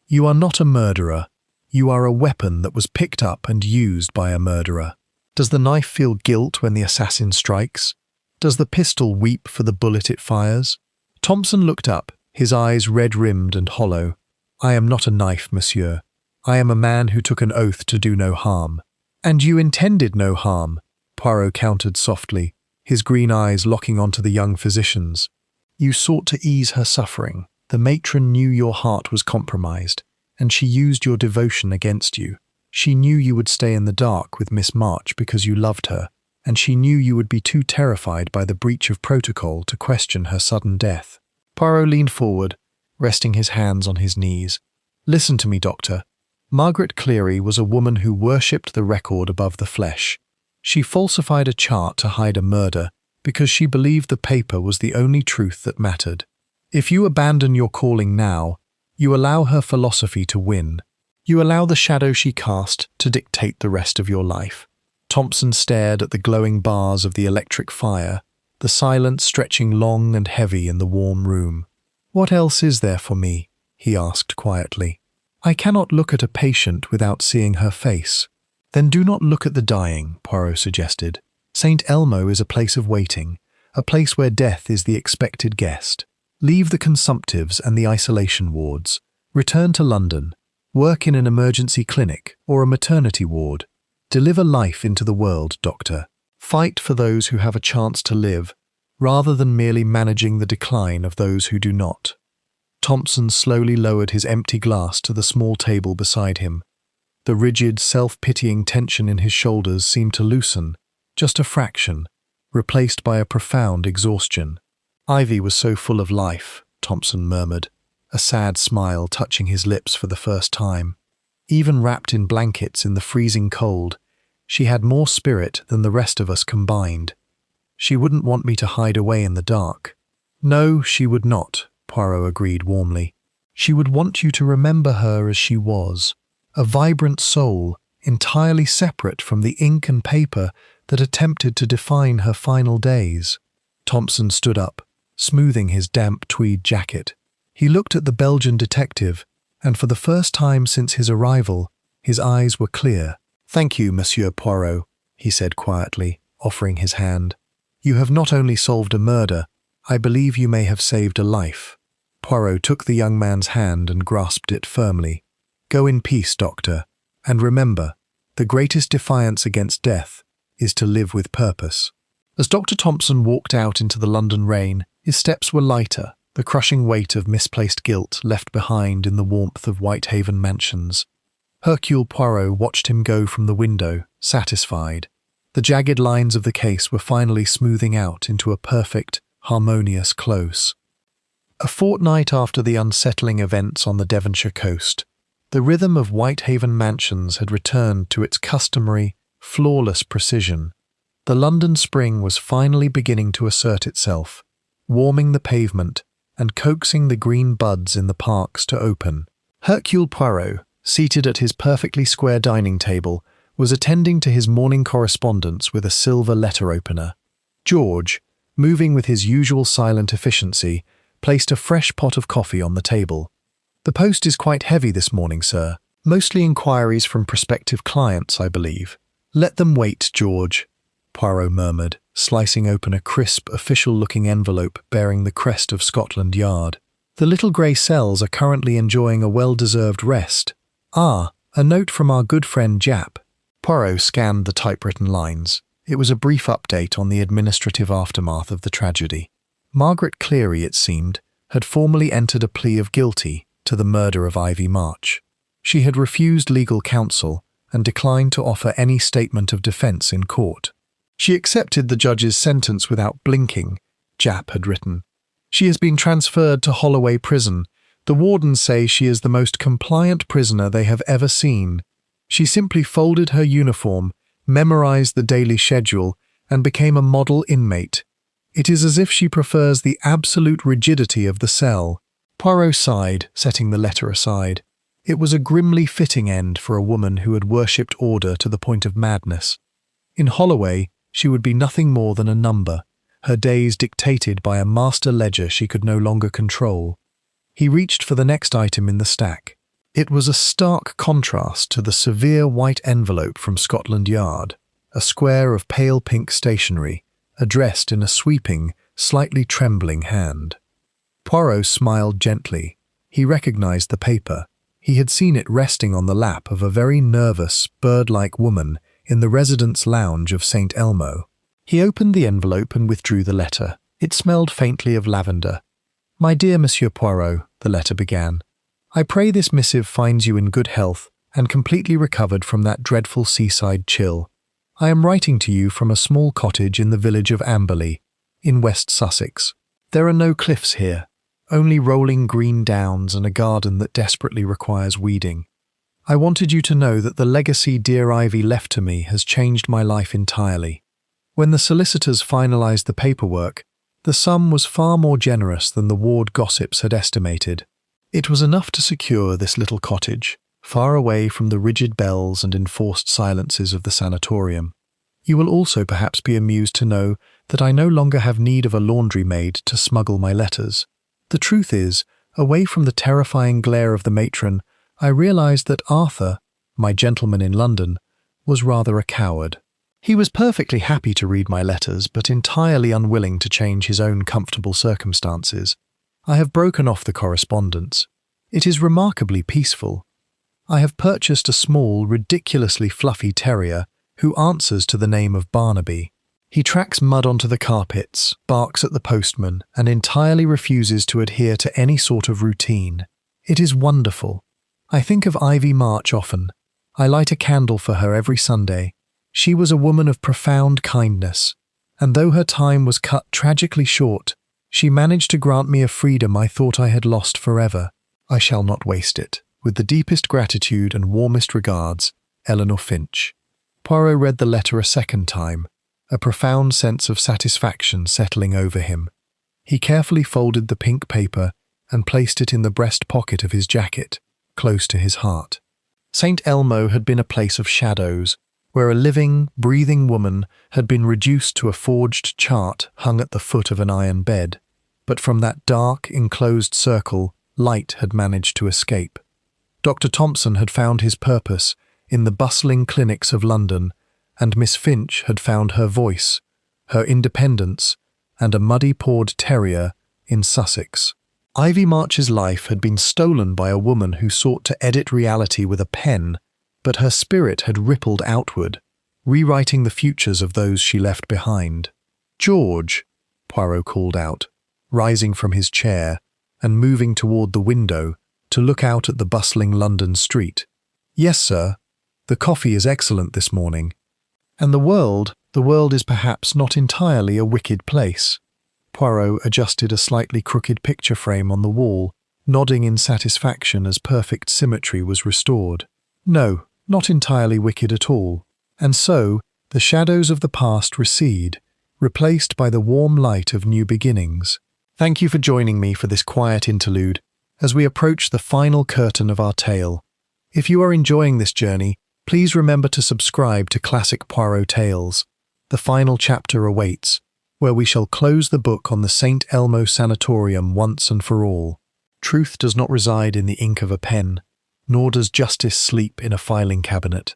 You are not a murderer. You are a weapon that was picked up and used by a murderer. Does the knife feel guilt when the assassin strikes? Does the pistol weep for the bullet it fires? Thompson looked up, his eyes red-rimmed and hollow. I am not a knife, monsieur. I am a man who took an oath to do no harm. And you intended no harm, Poirot countered softly, his green eyes locking onto the young physician's. You sought to ease her suffering. The matron knew your heart was compromised, and she used your devotion against you. She knew you would stay in the dark with Miss March because you loved her, and she knew you would be too terrified by the breach of protocol to question her sudden death. Poirot leaned forward, resting his hands on his knees. Listen to me, Doctor. Margaret Cleary was a woman who worshipped the record above the flesh. She falsified a chart to hide a murder because she believed the paper was the only truth that mattered. If you abandon your calling now, you allow her philosophy to win. You allow the shadow she cast to dictate the rest of your life. Thompson stared at the glowing bars of the electric fire, the silence stretching long and heavy in the warm room. What else is there for me? He asked quietly. I cannot look at a patient without seeing her face. Then do not look at the dying, Poirot suggested. Saint Elmo is a place of waiting, a place where death is the expected guest. Leave the consumptives and the isolation wards. Return to London. Work in an emergency clinic or a maternity ward. Deliver life into the world, Doctor. Fight for those who have a chance to live, rather than merely managing the decline of those who do not. Thompson slowly lowered his empty glass to the small table beside him. The rigid, self-pitying tension in his shoulders seemed to loosen, just a fraction, replaced by a profound exhaustion. Ivy was so full of life, Thompson murmured, a sad smile touching his lips for the first time. Even wrapped in blankets in the freezing cold, she had more spirit than the rest of us combined. She wouldn't want me to hide away in the dark. No, she would not, Poirot agreed warmly. She would want you to remember her as she was, a vibrant soul, entirely separate from the ink and paper that attempted to define her final days. Thompson stood up, smoothing his damp tweed jacket. He looked at the Belgian detective, and for the first time since his arrival, his eyes were clear. Thank you, Monsieur Poirot, he said quietly, offering his hand. You have not only solved a murder, I believe you may have saved a life. Poirot took the young man's hand and grasped it firmly. Go in peace, Doctor, and remember, the greatest defiance against death is to live with purpose. As Dr. Thompson walked out into the London rain, his steps were lighter, the crushing weight of misplaced guilt left behind in the warmth of Whitehaven Mansions. Hercule Poirot watched him go from the window, satisfied. The jagged lines of the case were finally smoothing out into a perfect, harmonious close. A fortnight after the unsettling events on the Devonshire coast, the rhythm of Whitehaven Mansions had returned to its customary, flawless precision. The London spring was finally beginning to assert itself, warming the pavement and coaxing the green buds in the parks to open. Hercule Poirot, seated at his perfectly square dining table, was attending to his morning correspondence with a silver letter opener. George, moving with his usual silent efficiency, placed a fresh pot of coffee on the table. The post is quite heavy this morning, sir. Mostly inquiries from prospective clients, I believe. Let them wait, George, Poirot murmured, slicing open a crisp, official-looking envelope bearing the crest of Scotland Yard. The little grey cells are currently enjoying a well-deserved rest. Ah, a note from our good friend Jap. Poirot scanned the typewritten lines. It was a brief update on the administrative aftermath of the tragedy. Margaret Cleary, it seemed, had formally entered a plea of guilty to the murder of Ivy March. She had refused legal counsel and declined to offer any statement of defence in court. She accepted the judge's sentence without blinking, Jap had written. She has been transferred to Holloway Prison. The wardens say she is the most compliant prisoner they have ever seen. She simply folded her uniform, memorized the daily schedule, and became a model inmate. It is as if she prefers the absolute rigidity of the cell. Poirot sighed, setting the letter aside. It was a grimly fitting end for a woman who had worshipped order to the point of madness. In Holloway, she would be nothing more than a number, her days dictated by a master ledger she could no longer control. He reached for the next item in the stack. It was a stark contrast to the severe white envelope from Scotland Yard, a square of pale pink stationery, addressed in a sweeping, slightly trembling hand. Poirot smiled gently. He recognized the paper. He had seen it resting on the lap of a very nervous, bird-like woman in the residence lounge of Saint Elmo. He opened the envelope and withdrew the letter. It smelled faintly of lavender. "My dear Monsieur Poirot," the letter began, "I pray this missive finds you in good health and completely recovered from that dreadful seaside chill. I am writing to you from a small cottage in the village of Amberley, in West Sussex. There are no cliffs here, only rolling green downs and a garden that desperately requires weeding. I wanted you to know that the legacy dear Ivy left to me has changed my life entirely. When the solicitors finalized the paperwork, the sum was far more generous than the ward gossips had estimated. It was enough to secure this little cottage, far away from the rigid bells and enforced silences of the sanatorium. You will also perhaps be amused to know that I no longer have need of a laundry maid to smuggle my letters. The truth is, away from the terrifying glare of the matron, I realized that Arthur, my gentleman in London, was rather a coward. He was perfectly happy to read my letters, but entirely unwilling to change his own comfortable circumstances. I have broken off the correspondence. It is remarkably peaceful. I have purchased a small, ridiculously fluffy terrier who answers to the name of Barnaby. He tracks mud onto the carpets, barks at the postman, and entirely refuses to adhere to any sort of routine. It is wonderful. I think of Ivy March often. I light a candle for her every Sunday. She was a woman of profound kindness, and though her time was cut tragically short, she managed to grant me a freedom I thought I had lost forever. I shall not waste it. With the deepest gratitude and warmest regards, Eleanor Finch. Poirot read the letter a second time, a profound sense of satisfaction settling over him. He carefully folded the pink paper and placed it in the breast pocket of his jacket, close to his heart. Saint Elmo had been a place of shadows, where a living, breathing woman had been reduced to a forged chart hung at the foot of an iron bed. But from that dark, enclosed circle, light had managed to escape. Dr. Thompson had found his purpose in the bustling clinics of London, and Miss Finch had found her voice, her independence, and a muddy-pawed terrier in Sussex. Ivy March's life had been stolen by a woman who sought to edit reality with a pen, but her spirit had rippled outward, rewriting the futures of those she left behind. "George," Poirot called out, rising from his chair and moving toward the window to look out at the bustling London street. "Yes, sir. The coffee is excellent this morning. And the world is perhaps not entirely a wicked place." Poirot adjusted a slightly crooked picture frame on the wall, nodding in satisfaction as perfect symmetry was restored. "No, not entirely wicked at all. And so, the shadows of the past recede, replaced by the warm light of new beginnings. Thank you for joining me for this quiet interlude, as we approach the final curtain of our tale. If you are enjoying this journey, please remember to subscribe to Classic Poirot Tales. The final chapter awaits, where we shall close the book on the Saint Elmo Sanatorium once and for all. Truth does not reside in the ink of a pen, nor does justice sleep in a filing cabinet.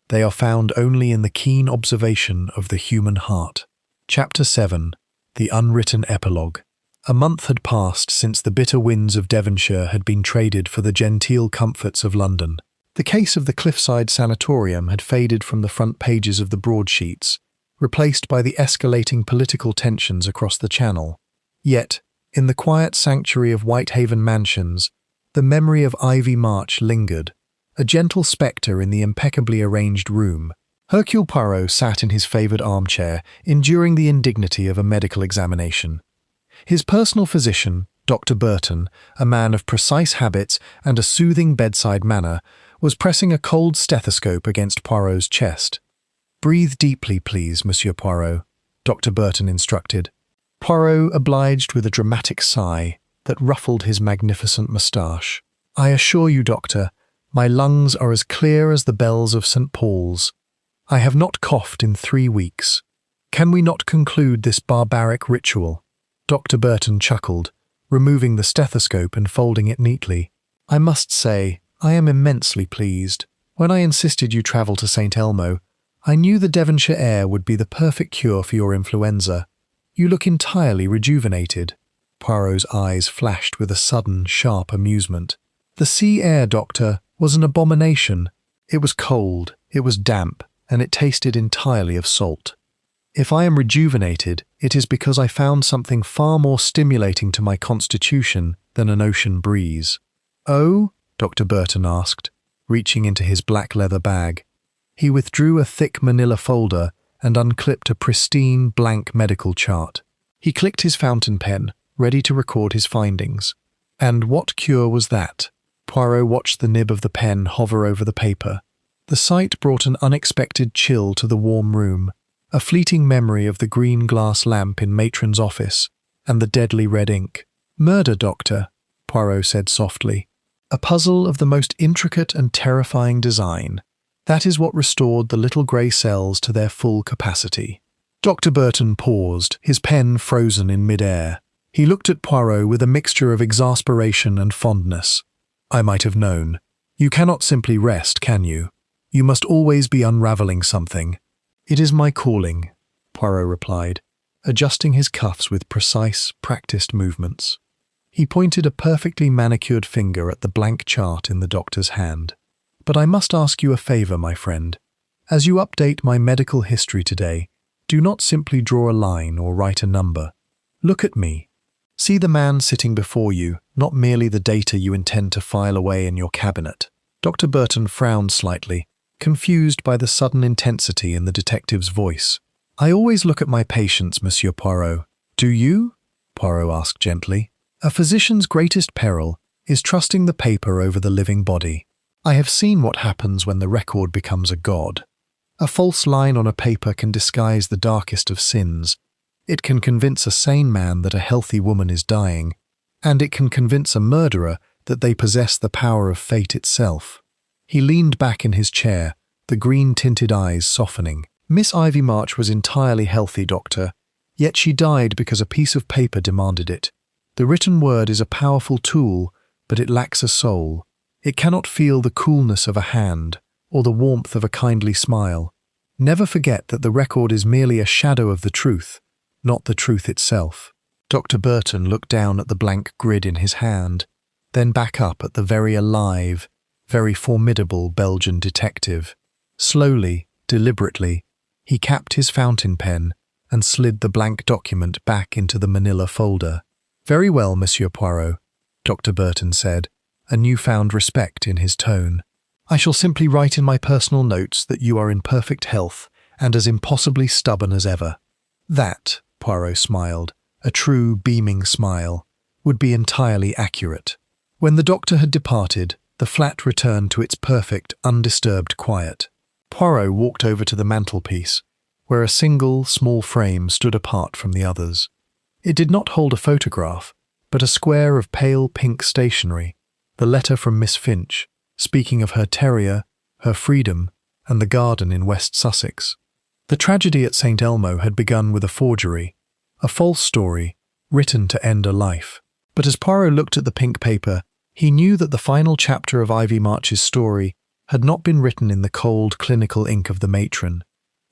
They are found only in the keen observation of the human heart. Chapter 7. The Unwritten Epilogue. A month had passed since the bitter winds of Devonshire had been traded for the genteel comforts of London. The case of the Cliffside Sanatorium had faded from the front pages of the broadsheets, replaced by the escalating political tensions across the Channel. Yet, in the quiet sanctuary of Whitehaven Mansions, the memory of Ivy March lingered, a gentle spectre in the impeccably arranged room. Hercule Poirot sat in his favoured armchair, enduring the indignity of a medical examination. His personal physician, Dr. Burton, a man of precise habits and a soothing bedside manner, was pressing a cold stethoscope against Poirot's chest. "Breathe deeply, please, Monsieur Poirot," Dr. Burton instructed. Poirot obliged with a dramatic sigh that ruffled his magnificent moustache. "I assure you, doctor, my lungs are as clear as the bells of St. Paul's. I have not coughed in 3 weeks. Can we not conclude this barbaric ritual?" Dr. Burton chuckled, removing the stethoscope and folding it neatly. "I must say, I am immensely pleased. When I insisted you travel to Saint Elmo, I knew the Devonshire air would be the perfect cure for your influenza. You look entirely rejuvenated." Poirot's eyes flashed with a sudden, sharp amusement. The sea air, Doctor, was an abomination. It was cold, it was damp, and it tasted entirely of salt. If I am rejuvenated, it is because I found something far more stimulating to my constitution than an ocean breeze. Oh? Dr. Burton asked, reaching into his black leather bag. He withdrew a thick manila folder and unclipped a pristine, blank medical chart. He clicked his fountain pen, ready to record his findings. And what cure was that? Poirot watched the nib of the pen hover over the paper. The sight brought an unexpected chill to the warm room, a fleeting memory of the green glass lamp in Matron's office and the deadly red ink. "Murder, Doctor," Poirot said softly. "A puzzle of the most intricate and terrifying design. That is what restored the little grey cells to their full capacity." Dr. Burton paused, his pen frozen in mid-air. He looked at Poirot with a mixture of exasperation and fondness. "I might have known. You cannot simply rest, can you? You must always be unravelling something." "It is my calling," Poirot replied, adjusting his cuffs with precise, practiced movements. He pointed a perfectly manicured finger at the blank chart in the doctor's hand. "But I must ask you a favour, my friend. As you update my medical history today, do not simply draw a line or write a number. Look at me. See the man sitting before you, not merely the data you intend to file away in your cabinet." Dr. Burton frowned slightly, confused by the sudden intensity in the detective's voice. "I always look at my patients, Monsieur Poirot." "Do you?" Poirot asked gently. "A physician's greatest peril is trusting the paper over the living body. I have seen what happens when the record becomes a god. A false line on a paper can disguise the darkest of sins. It can convince a sane man that a healthy woman is dying, and it can convince a murderer that they possess the power of fate itself." He leaned back in his chair, the green-tinted eyes softening. "Miss Ivy March was entirely healthy, Doctor, yet she died because a piece of paper demanded it. The written word is a powerful tool, but it lacks a soul. It cannot feel the coolness of a hand or the warmth of a kindly smile. Never forget that the record is merely a shadow of the truth, not the truth itself." Dr. Burton looked down at the blank grid in his hand, then back up at the very alive, very formidable Belgian detective. Slowly, deliberately, he capped his fountain pen and slid the blank document back into the manila folder. "Very well, Monsieur Poirot," Dr. Burton said, a newfound respect in his tone. "I shall simply write in my personal notes that you are in perfect health and as impossibly stubborn as ever." "That," Poirot smiled, a true beaming smile, "would be entirely accurate." When the doctor had departed, the flat returned to its perfect, undisturbed quiet. Poirot walked over to the mantelpiece, where a single, small frame stood apart from the others. It did not hold a photograph, but a square of pale pink stationery, the letter from Miss Finch, speaking of her terrier, her freedom, and the garden in West Sussex. The tragedy at Saint Elmo had begun with a forgery, a false story, written to end a life. But as Poirot looked at the pink paper, he knew that the final chapter of Ivy March's story had not been written in the cold, clinical ink of the matron.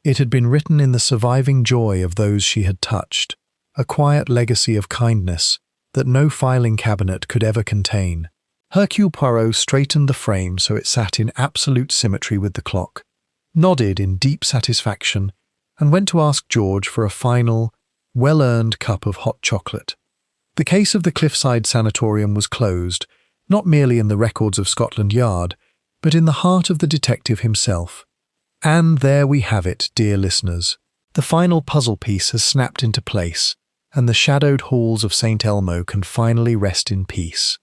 It had been written in the surviving joy of those she had touched, a quiet legacy of kindness that no filing cabinet could ever contain. Hercule Poirot straightened the frame so it sat in absolute symmetry with the clock, nodded in deep satisfaction, and went to ask George for a final, well-earned cup of hot chocolate. The case of the Cliffside Sanatorium was closed, not merely in the records of Scotland Yard, but in the heart of the detective himself. And there we have it, dear listeners. The final puzzle piece has snapped into place, and the shadowed halls of Saint Elmo can finally rest in peace.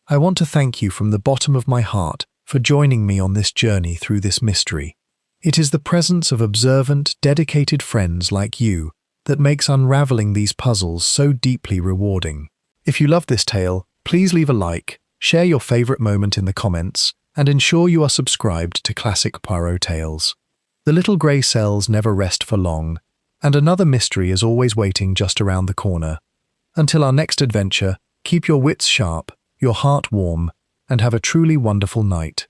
I want to thank you from the bottom of my heart for joining me on this journey through this mystery. It is the presence of observant, dedicated friends like you that makes unraveling these puzzles so deeply rewarding. If you love this tale, please leave a like, share your favorite moment in the comments, and ensure you are subscribed to Classic Poirot Tales. The little grey cells never rest for long, and another mystery is always waiting just around the corner. Until our next adventure, keep your wits sharp, your heart warm, and have a truly wonderful night.